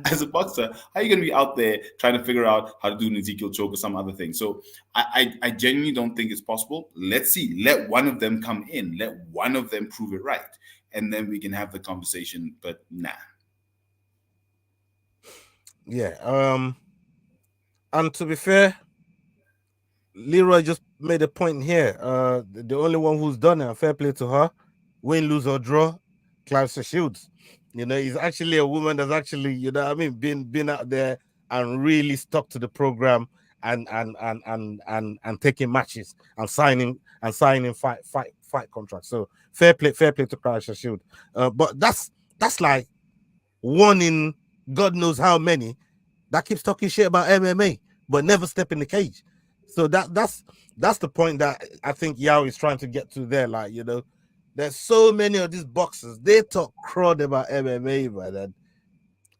as a boxer, how are you going to be out there trying to figure out how to do an Ezekiel choke or some other thing? So I genuinely don't think it's possible. Let's see. Let one of them come in. Let one of them prove it right. And then we can have the conversation. But nah. Yeah. And to be fair, Leroy just made a point here. The only one who's done it, and fair play to her, win, lose or draw, Clarissa Shields. He's actually a woman that's actually, what I mean, been out there and really stuck to the program and taking matches and signing fight contracts. So fair play to Clarissa Shield. But that's like one in God knows how many that keeps talking shit about MMA but never step in the cage. So that's the point that I think Yao is trying to get to there. Like, there's so many of these boxers, they talk crud about MMA, but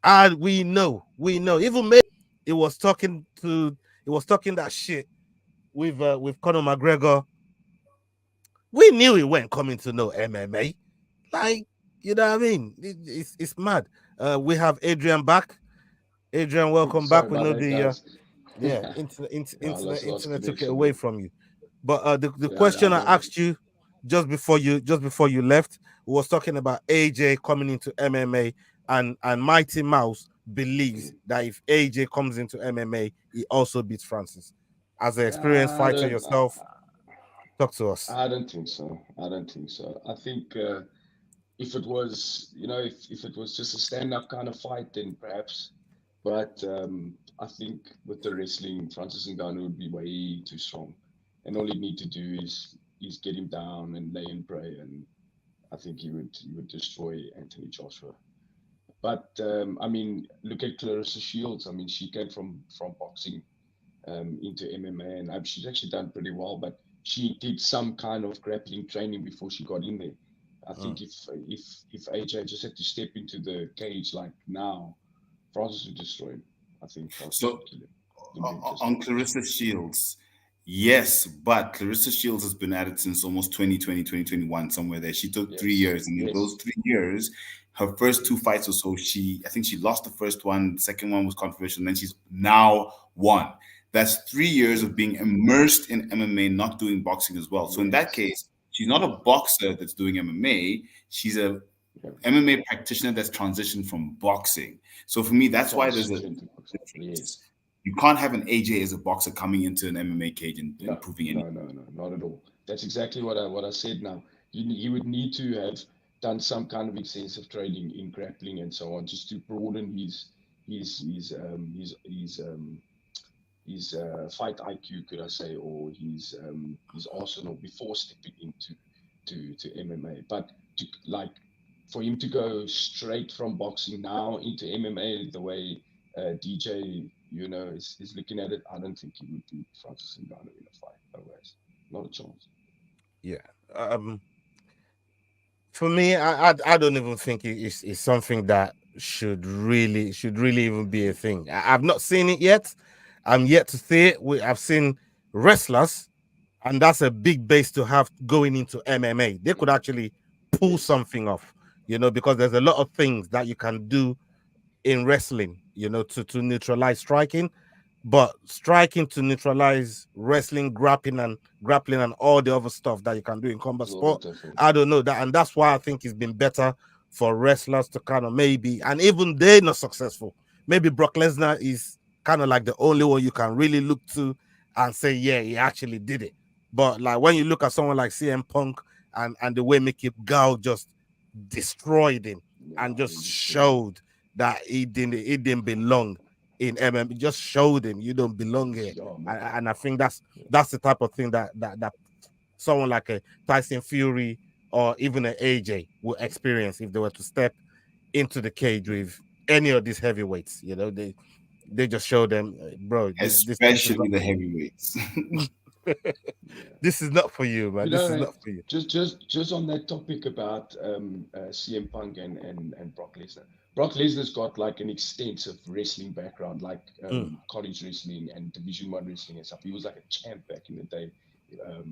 and we know. Even May, it was talking that shit with Conor McGregor. We knew he wasn't coming to no MMA. Like, you know what I mean? It's mad. We have Adrian back. Adrian, welcome Sorry back. We about know that, the guys. yeah, Yeah, I lost internet took it connection away there. from you. But the Yeah, I question I don't. asked you just before you left was talking about AJ coming into MMA, and Mighty Mouse believes that if AJ comes into MMA, he also beats Francis. As an experienced I fighter don't. yourself, talk to us. I don't think so. I don't think so. I think if it was, if it was just a stand-up kind of fight, then perhaps. But I think with the wrestling, Francis Ngannou would be way too strong, and all he'd need to do is get him down and lay and pray, and I think he would destroy Anthony Joshua. But I mean, look at Clarissa Shields. I mean, she came from boxing into MMA, and she's actually done pretty well. But she did some kind of grappling training before she got in there. I Mm. think if AJ just had to step into the cage like now, Francis would destroy him. I think Francis So would kill him. Wouldn't be interested. on Clarissa Shields, yes, but Clarissa Shields has been at it since almost 2020, 2021, somewhere there. She took three Yes, years, and in those yes, 3 years, her first two fights or so, I think she lost the first one, the second one was controversial, and then she's now won. That's 3 years of being immersed in MMA, not doing boxing as well. So in that yes, case, she's not a boxer that's doing MMA. She's a yeah. MMA practitioner that's transitioned from boxing. So for me, that's why there's a Transition to boxing. difference. Yes. You can't have an AJ as a boxer coming into an MMA cage and No, proving anything. no, no, no, not at all. That's exactly what I said now. You would need to have done some kind of extensive training in grappling and so on, just to broaden his his um, his his um, fight IQ, could I say, or his arsenal before stepping into to MMA. But to like for him to go straight from boxing now into MMA the way DJ is looking at it, I don't think he would beat Francis Ngannou in a fight. No ways, not a chance. Yeah. Um, for me, I don't even think it's something that should really even be a thing. I've not seen it yet. I'm yet to see it. I've seen wrestlers, and that's a big base to have going into MMA. They could actually pull Yes, something off, because there's a lot of things that you can do in wrestling, to neutralize striking, but striking to neutralize wrestling, grappling and all the other stuff that you can do in combat it's a little sport. different. I don't know that, and that's why I think it's been better for wrestlers to kind of maybe, and even they're not successful. Maybe Brock Lesnar is kind of like the only one you can really look to and say, yeah, he actually did it. But like when you look at someone like CM Punk and the way Mickey Gall just destroyed him and Yeah, he just destroyed him. showed that he didn't belong in MM. It just showed him you don't belong here. Yeah, man. And I think that's Yeah, that's the type of thing that someone like a Tyson Fury or even an AJ will experience if they were to step into the cage with any of these heavyweights. They just show them, bro, this is Especially not the for you. heavyweights. yeah. This is not for you, man. You This is know, not for you. just on that topic about CM Punk and Brock Lesnar. Brock Lesnar's got like an extensive wrestling background, like Mm. college wrestling and Division One wrestling and stuff. He was like a champ back in the day,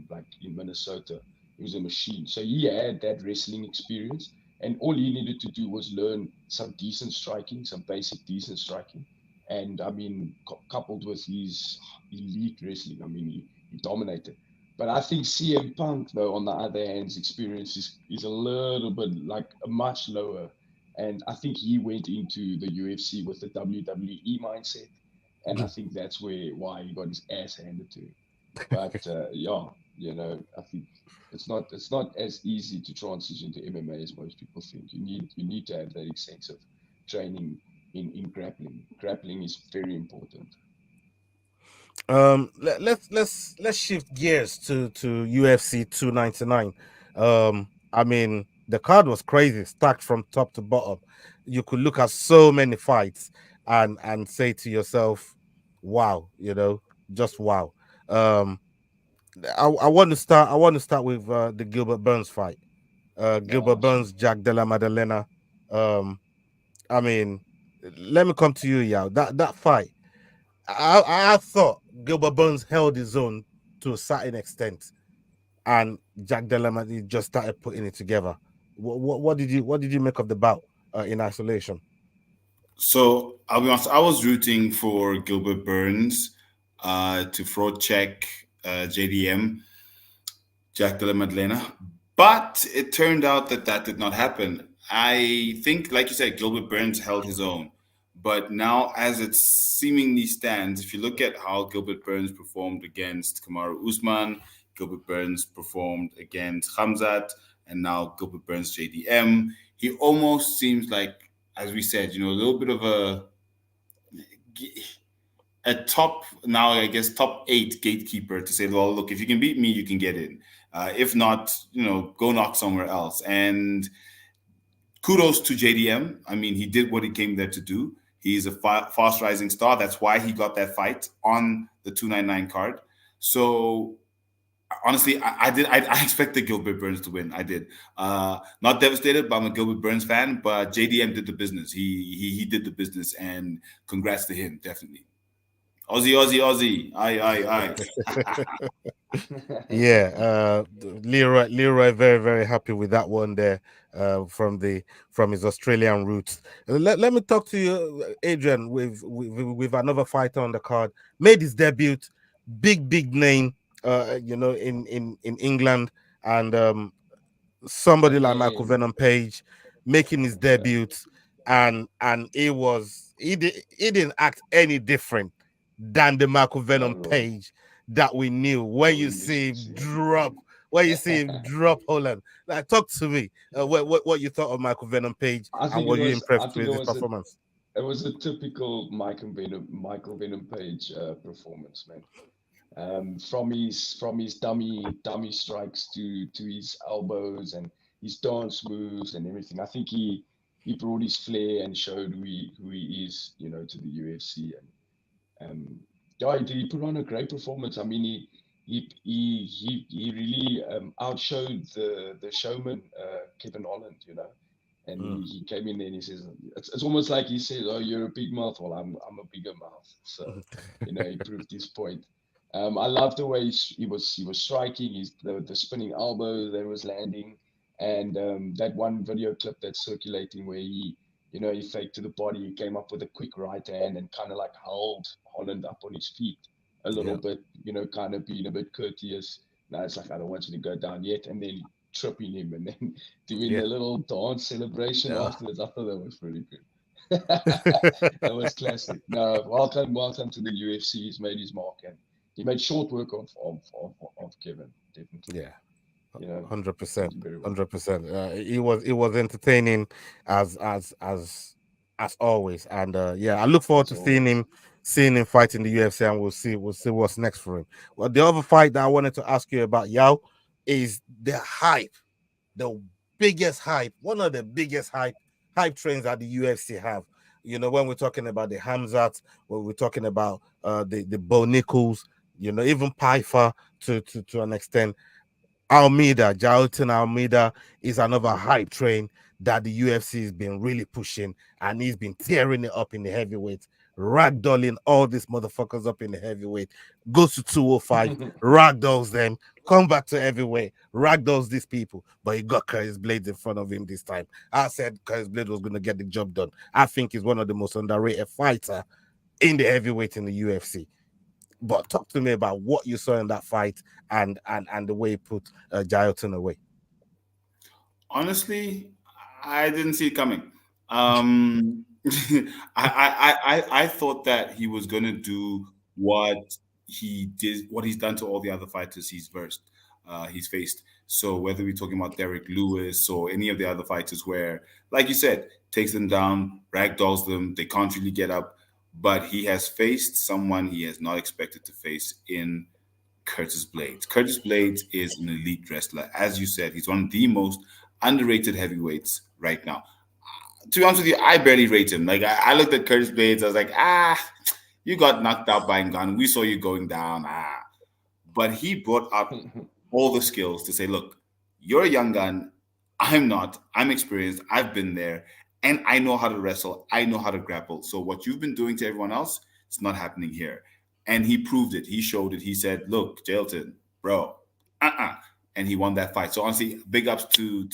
like in Minnesota. He was a machine, so he had that wrestling experience, and all he needed to do was learn some decent striking, some basic decent striking, and I mean, coupled with his elite wrestling, I mean, he dominated. But I think CM Punk, though, on the other hand's experience is a little bit like a much lower. And I think he went into the UFC with the WWE mindset. And I think that's why he got his ass handed to him. But yeah, I think it's not as easy to transition to MMA as most people think. You need to have that extensive training in grappling. Grappling is very important. Let's shift gears to UFC 299. I mean, the card was crazy, stacked from top to bottom. You could look at so many fights and say to yourself, wow, just wow. um I want to start with the Gilbert Burns fight. Gilbert Yeah, sure. Burns, Jack Della Maddalena. um I mean, let me come to you, Yao. That fight, I thought Gilbert Burns held his own to a certain extent, and Jack Delamati just started putting it together. What did you make of the bout in isolation? So I'll be honest, I was rooting for Gilbert Burns to fraud check JDM, Jack de la Madlena. But it turned out that that did not happen. I think, like you said, Gilbert Burns held his own. But now, as it seemingly stands, if you look at how Gilbert Burns performed against Kamaru Usman, Gilbert Burns performed against Hamzat, and now Gilbert Burns JDM, he almost seems like, as we said, a little bit of a top now, I guess, top eight gatekeeper to say, well, look, if you can beat me, you can get in. If not, go knock somewhere else. And kudos to JDM. I mean, he did what he came there to do. He's a fast rising star. That's why he got that fight on the 299 card. So honestly, I expected Gilbert Burns to win. I did. Not devastated, but I'm a Gilbert Burns fan. But JDM did the business. He did the business, and congrats to him, definitely. Aussie, Aussie, Aussie. Aye, aye, aye. Yeah, Leroy, very very happy with that one there, from his Australian roots. Let me talk to you, Adrian, with another fighter on the card. Made his debut, big name, in England, and somebody like Michael Again. Venom Page making his Yeah. debut, and he didn't act any different than the Michael Not Venom at all. Page that we knew That when we you used see to him see. drop. When you see him drop Holland, like, talk to me. What you thought of Michael Venom Page, I and think it were you was. I impressed think with it his was a. performance? It was a typical Michael Venom Page performance, man. From his dummy strikes to his elbows and his dance moves and everything. I think he brought his flair and showed who he is, to the UFC. And yeah, he put on a great performance. I mean, he really outshowed the showman, Kevin Holland, and Mm. he came in there and he says, it's almost like he says, oh, you're a big mouth. Well, I'm a bigger mouth. So, he proved his point. I love the way he was striking, the spinning elbow that was landing, and that one video clip that's circulating where he faked to the body. He came up with a quick right hand and kind of like held Holland up on his feet a little Yeah, bit, kind of being a bit courteous. Now it's like, I don't want you to go down yet, and then tripping him and then doing yeah. the little dance celebration Yeah. afterwards. I thought that was pretty good. That was classic. No, welcome to the UFC. He's made his mark, and he made short work of Kevin. Definitely, Yeah. you know, Hundred he percent, did very well 100%. It was entertaining as always, and yeah, I look forward as to always. seeing him fight in the UFC, and we'll see what's next for him. Well, the other fight that I wanted to ask you about, Yao, is the hype, the biggest hype, one of the biggest hype trains that the UFC have. When we're talking about the Hamzats, when we're talking about the Bo Nichols, even Pfeiffer to an extent. Almeida, Jailton Almeida is another hype train that the UFC has been really pushing, and he's been tearing it up in the heavyweight, ragdolling all these motherfuckers up in the heavyweight. Goes to 205, ragdolls them, come back to heavyweight, ragdolls these people. But he got Curtis Blades in front of him this time. I said Curtis Blades was going to get the job done. I think he's one of the most underrated fighter in the heavyweight in the UFC. But talk to me about what you saw in that fight, and the way he put Jailton away. Honestly, I didn't see it coming. Um, I thought that he was gonna do what he did, what he's done to all the other fighters he's faced. So whether we're talking about Derek Lewis or any of the other fighters, where, like you said, takes them down, ragdolls them, they can't really get up. But he has faced someone he has not expected to face in Curtis Blades. Curtis Blades is an elite wrestler. As you said, he's one of the most underrated heavyweights right now. To be honest with you, I barely rate him. Like, I looked at Curtis Blades, I was like, you got knocked out by Ngannou. We saw you going down. But he brought up all the skills to say, look, you're a young gun. I'm not. I'm experienced. I've been there. And I know how to wrestle. I know how to grapple. So what you've been doing to everyone else, it's not happening here. And he proved it. He showed it. He said, look, Jailton, bro, uh-uh. And he won that fight. So honestly, big ups to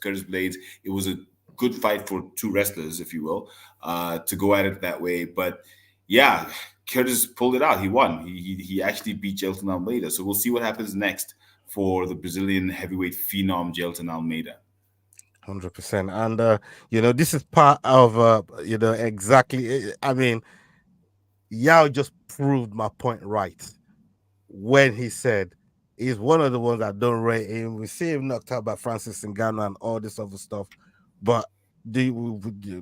Curtis Blades. It was a good fight for two wrestlers, if you will, to go at it that way. But yeah, Curtis pulled it out. He won. He actually beat Jelton Almeida. So we'll see what happens next for the Brazilian heavyweight phenom Jelton Almeida. 100%. And this is part of exactly. I mean, Yao just proved my point right when he said he's one of the ones that don't rate him. We see him knocked out by Francis Ngannou and all this other stuff, but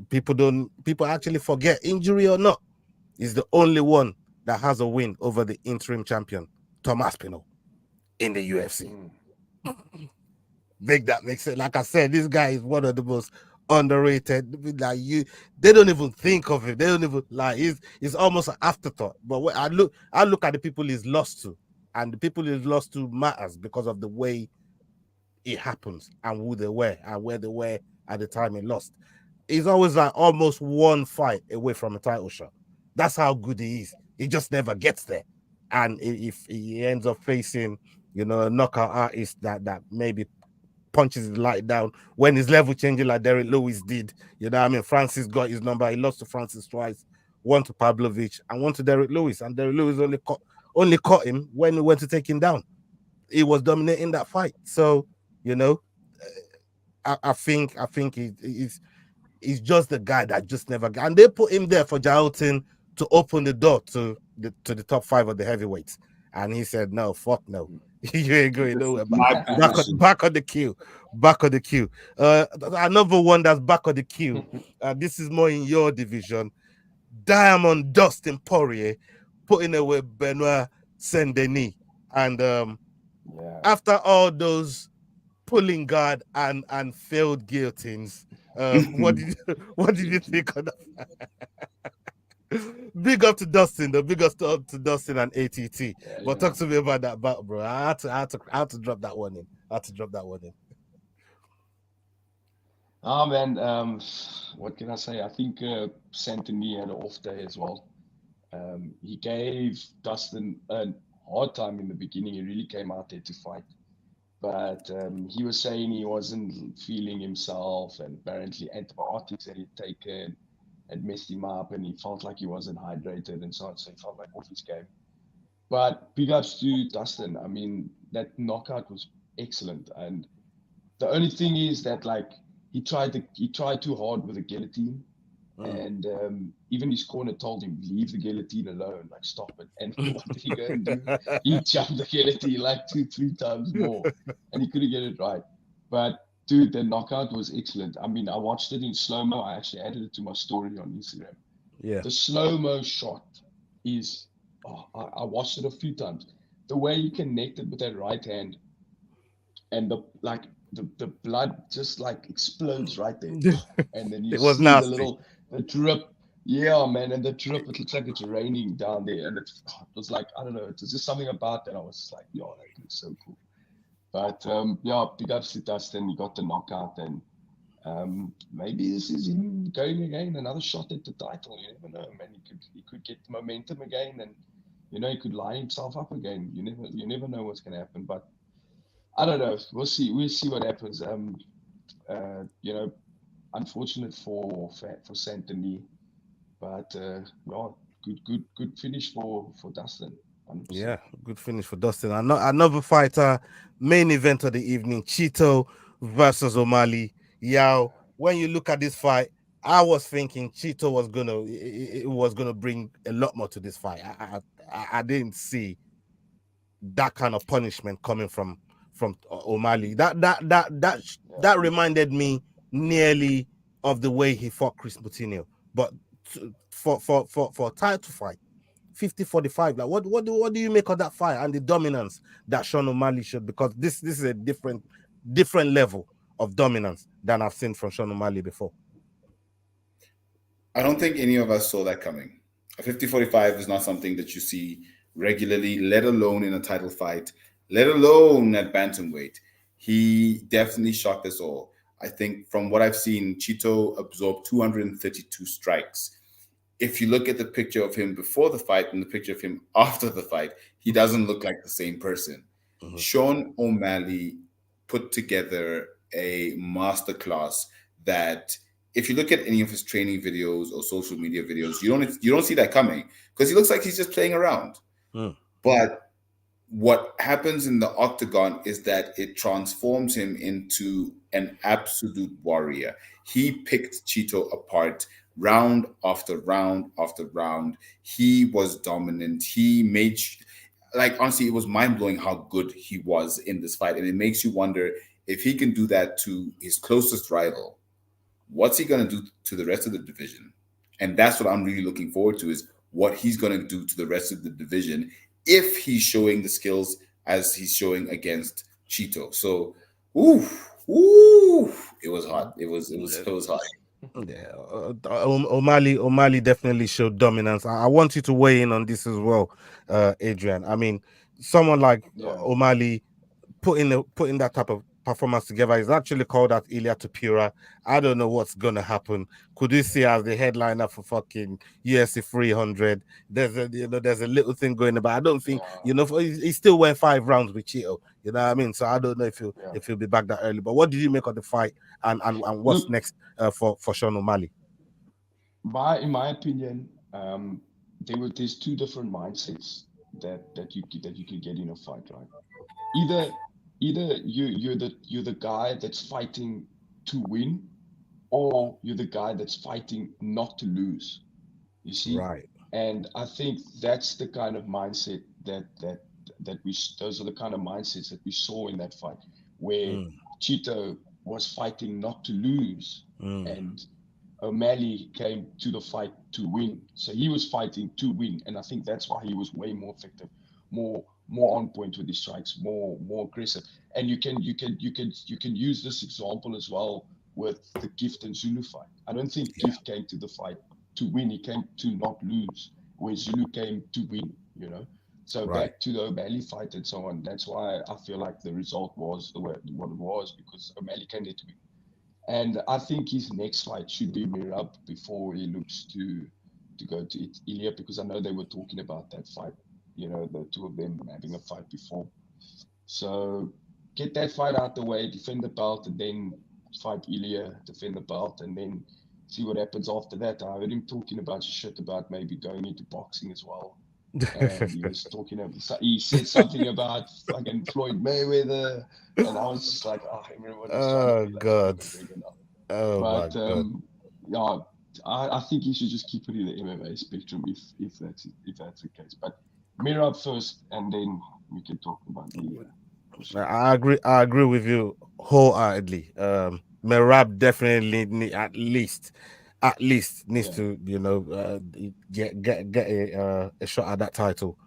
people actually forget, injury or not, he's the only one that has a win over the interim champion Thomas Pinot in the UFC. Make that make sense. Like I said, this guy is one of the most underrated. Like they don't even think of him. They don't even like. He's almost an afterthought. But when I look at the people he's lost to, and the people he's lost to matters because of the way it happens and who they were and where they were at the time he lost. He's always like almost one fight away from a title shot. That's how good he is. He just never gets there. And if he ends up facing, a knockout artist that maybe punches his light down when his level changing like Derek Lewis did. Francis got his number. He lost to Francis twice, one to Pavlovich and one to Derek Lewis. And Derek Lewis only caught him when he went to take him down. He was dominating that fight. So, I think he's just the guy that just never got. And they put him there for Jailton to open the door to the top 5 of the heavyweights. And he said, no, fuck no. You ain't going nowhere. Back on the queue. Another one that's back on the queue. This is more in your division. Diamond Dustin Poirier putting away Benoit Saint-Denis. And after all those pulling guard and failed guillotines, what did you think of that? Big up to Dustin, though. Big up to Dustin and ATT. But talk to me about that battle, bro. I had to drop that one in. Ah man, what can I say? I think Santini had an off day as well. He gave Dustin a hard time in the beginning. He really came out there to fight. But he was saying he wasn't feeling himself, and apparently antibiotics that he'd taken had messed him up, and he felt like he wasn't hydrated and so on. So he felt like off his game. But big ups to Dustin. I mean, that knockout was excellent. And the only thing is that like he tried too hard with the guillotine. And even his corner told him, leave the guillotine alone, like stop it. And what did he go and do? He jumped the guillotine like 2-3 times more, and he couldn't get it right. But dude, the knockout was excellent. I mean, I watched it in slow-mo. I actually added it to my story on Instagram. Yeah. The slow-mo shot is, I watched it a few times. The way he connected with that right hand, and the blood just like explodes right there. And then you see the drip. Yeah, man. And the drip, it looks like it's raining down there. And it was like, I don't know, it was just something about that. I was like, yo, that looks so cool. But yeah, big ups to Dustin. He got the knockout. And maybe this is him going again, another shot at the title. You never know, man. He could get momentum again, and he could line himself up again. You never know what's gonna happen. But I don't know. We'll see. We'll see what happens. Unfortunate for Saint-Denis, but good finish for Dustin. 100%. Yeah, good finish for Dustin. Another fighter, main event of the evening: Chito versus O'Malley. Yao. When you look at this fight, I was thinking Chito was gonna bring a lot more to this fight. I didn't see that kind of punishment coming from O'Malley. That reminded me nearly of the way he fought Chris Moutinho. But for a title fight, 50-45, like what do you make of that fight and the dominance that Sean O'Malley showed? Because this is a different level of dominance than I've seen from Sean O'Malley before. I don't think any of us saw that coming. A 50-45 is not something that you see regularly, let alone in a title fight, let alone at bantamweight. He definitely shocked us all. I think from what I've seen, Chito absorbed 232 strikes. If you look at the picture of him before the fight and the picture of him after the fight, he doesn't look like the same person. Sean O'Malley put together a masterclass that if you look at any of his training videos or social media videos, you don't see that coming because he looks like he's just playing around. Mm. But what happens in the octagon is that it transforms him into an absolute warrior. He picked Cheeto apart round after round after round. He was dominant. He made, like, honestly, it was mind blowing how good he was in this fight. And it makes you wonder if he can do that to his closest rival, what's he going to do to the rest of the division? And that's what I'm really looking forward to is what he's going to do to the rest of the division if he's showing the skills as he's showing against Cheeto. So, ooh, ooh, it was hot. It was hot. Yeah, O'Malley definitely showed dominance. I want you to weigh in on this as well, Adrian. I mean, someone like Yeah. O'Malley putting that type of performance together is actually called out Ilya Tapira. I don't know what's gonna happen. Could we see as the headliner for fucking UFC 300? There's a little thing going about. I don't think Yeah. he still went 5 rounds with Cheeto. You know what I mean? So I don't know Yeah. if he'll be back that early. But what did you make of the fight and what's Look, next for Sean O'Malley? in my opinion, there's two different mindsets that you can get in a fight, right? Either you're the guy that's fighting to win, or you're the guy that's fighting not to lose. You see, Right. and I think that's the kind of mindset those are the kind of mindsets that we saw in that fight, where Mm, Cheeto was fighting not to lose, mm, and O'Malley came to the fight to win. So he was fighting to win, and I think that's why he was way more effective, more on point with his strikes, more aggressive. And you can use this example as well with the Gift and Zulu fight. I don't think yeah. Gift came to the fight to win; he came to not lose, where Zulu came to win. So Right. back to the O'Malley fight and so on. That's why I feel like the result was the way what it was, because O'Malley came there to win. And I think his next fight should be Mirab before he looks to go to Ilya, because I know they were talking about that fight, the two of them having a fight before. So get that fight out the way, defend the belt, and then fight Ilya, defend the belt, and then see what happens after that. I heard him talking about shit about maybe going into boxing as well. And he was talking about, he said something about fucking Floyd Mayweather, and I was just like, oh, everybody's trying to Oh be like Conor God. McGregor now. Oh my But God. yeah, I think he should just keep it in the MMA spectrum if that's the case. But Mirab first, and then we can talk about Ilya for sure. I agree with you wholeheartedly. Merab definitely at least needs Yeah, to get a shot at that title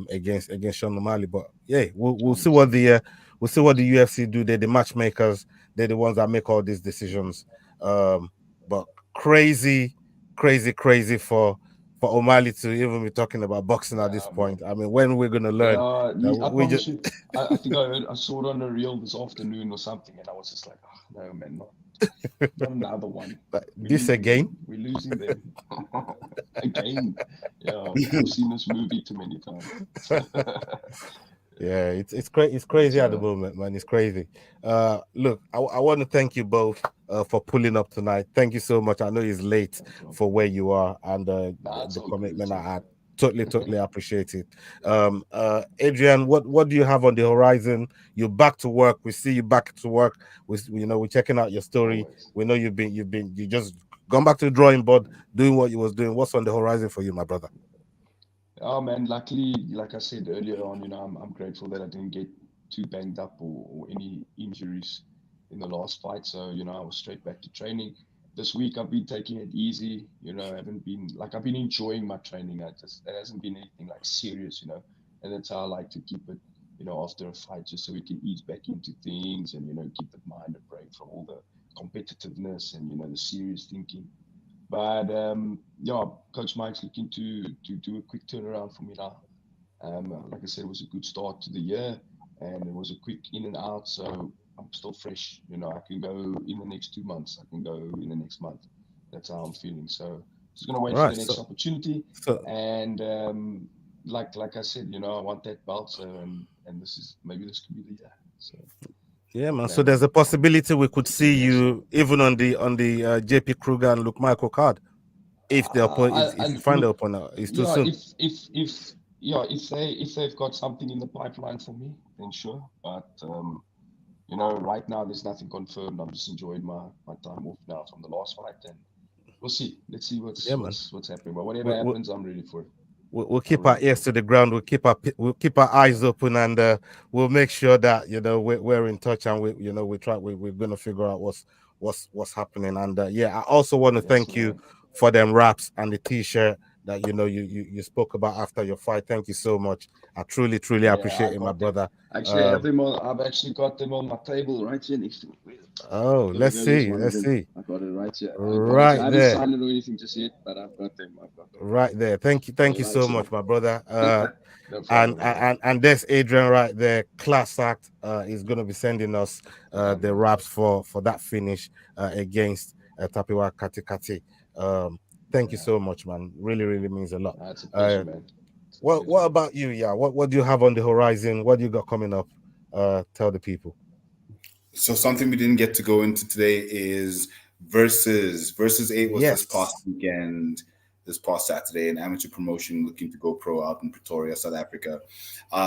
against Sean O'Malley. But yeah, we'll see what 100%. the UFC do. They're the matchmakers. They're the ones that make all these decisions. But crazy, crazy, crazy for O'Malley to even be talking about boxing at this Yeah, point. man. I mean, when we're gonna learn Yeah, that I we just promise you. I think I saw it on a reel this afternoon or something, and I was just like, oh, no, man, not another one. like, We're this losing again. them. We're losing them again. Yeah, I've seen this movie too many times. Yeah, Yeah, it's but crazy at the moment, man. It's crazy. Look, I want to thank you both for pulling up tonight. Thank you so much. I know it's late no for problem. where you are and Nah, it's the all good. commitment. It's all I good. totally appreciate it. Adrian, what do you have on the horizon? You're back to work. We see you back to work. We're checking out your story. Always. We know you just gone back to the drawing board, doing what you was doing. What's on the horizon for you, my brother? Oh man, luckily, like I said earlier on, I'm grateful that I didn't get too banged up or any injuries in the last fight. So, I was straight back to training. This week I've been taking it easy, I haven't been like I've been enjoying my training. It hasn't been anything like serious, and that's how I like to keep it, after a fight, just so we can ease back into things and, keep the mind a break from all the competitiveness and, the serious thinking. But yeah, Coach Mike's looking to do a quick turnaround for me now. Like I said, it was a good start to the year, and it was a quick in and out. So I'm still fresh. I can go in the next 2 months. I can go in the next month. That's how I'm feeling. So just gonna wait for Right. the next opportunity. So And like I said, I want that belt. So and maybe this could be the year. So Yeah, man. So there's a possibility we could see you even on the JP Kruger and Luke Michael card if the opponent, if you find the opponent, it's too soon. If they've got something in the pipeline for me, then sure. But right now there's nothing confirmed. I'm just enjoying my time off now from the last fight, and we'll see. Let's see what's happening. But whatever happens, I'm ready for it. We'll keep our ears to the ground. We'll keep our eyes open, and we'll make sure that we're in touch, and we're gonna figure out what's happening. And I also want to thank you for them wraps and the T-shirt that you spoke about after your fight. Thank you so much. I truly appreciate it, my brother. Actually, I have them on. I've actually got them on my table right here next to me. Oh, let's see. I got it right here. Right I haven't there. signed it or anything just yet, but I've got them. Right there. Thank you so much, my brother. No problem, and there's Adrian right there. Class act is going to be sending us the wraps for that finish against Tapiwa Katikati. Thank you so much, man. Really means a lot. It's a pleasure, man. What about you? Yeah, what do you have on the horizon? What do you got coming up? Tell the people. So something we didn't get to go into today is Versus 8 was this past weekend, this past Saturday, an amateur promotion looking to go pro out in Pretoria, South Africa.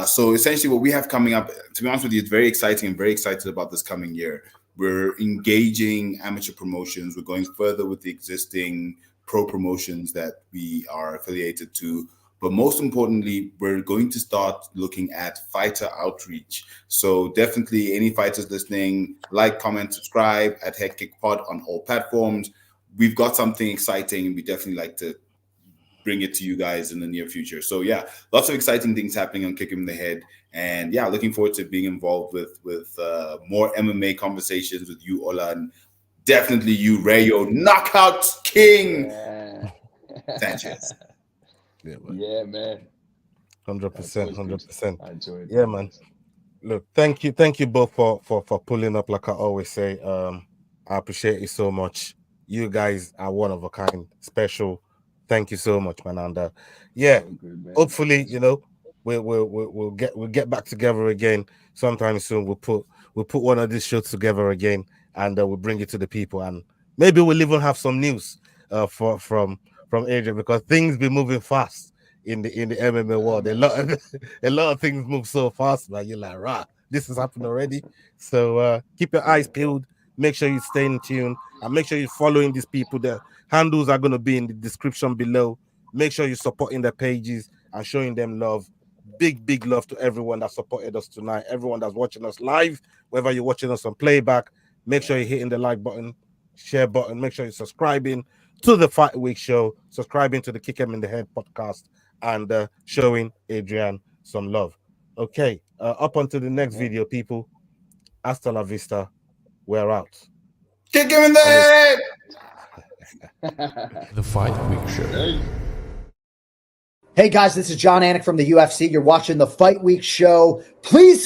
So essentially what we have coming up, to be honest with you, it's very exciting. I'm very excited about this coming year. We're engaging amateur promotions. We're going further with the existing pro promotions that we are affiliated to. But most importantly, we're going to start looking at fighter outreach. So definitely any fighters listening, like, comment, subscribe at Head Kick Pod on all platforms. We've got something exciting and we definitely like to bring it to you guys in the near future. So lots of exciting things happening on Kick 'em in the Head. And looking forward to being involved with more MMA conversations with you, Ola, and definitely you, Rayo, Knockout King Sanchez. Yeah, man. 100%. I enjoy it. Yeah, man. Look, thank you both for pulling up. Like I always say, I appreciate it so much. You guys are one of a kind, special. Thank you so much, man. And good, man. Hopefully, we'll get back together again sometime soon. We'll put one of these shows together again, and we'll bring it to the people, and maybe we'll even have some news from Adrian, because things be moving fast in the MMA world. A lot of things move so fast, man. You're like, rah, this has happened already. So keep your eyes peeled. Make sure you stay in tune, and make sure you're following these people. The handles are going to be in the description below. Make sure you're supporting their pages and showing them love. Big love to everyone that supported us tonight. Everyone that's watching us live, whether you're watching us on playback, make sure you're hitting the like button, share button. Make sure you're subscribing to the Fight Week show, subscribing to the Kick 'em in the Head podcast, and showing Adrian some love. Okay, up onto the next video, people. Hasta la vista. We're out. Kick 'em in the head! The Fight Week show. Hey guys, this is John Anik from the UFC. You're watching the Fight Week show. Please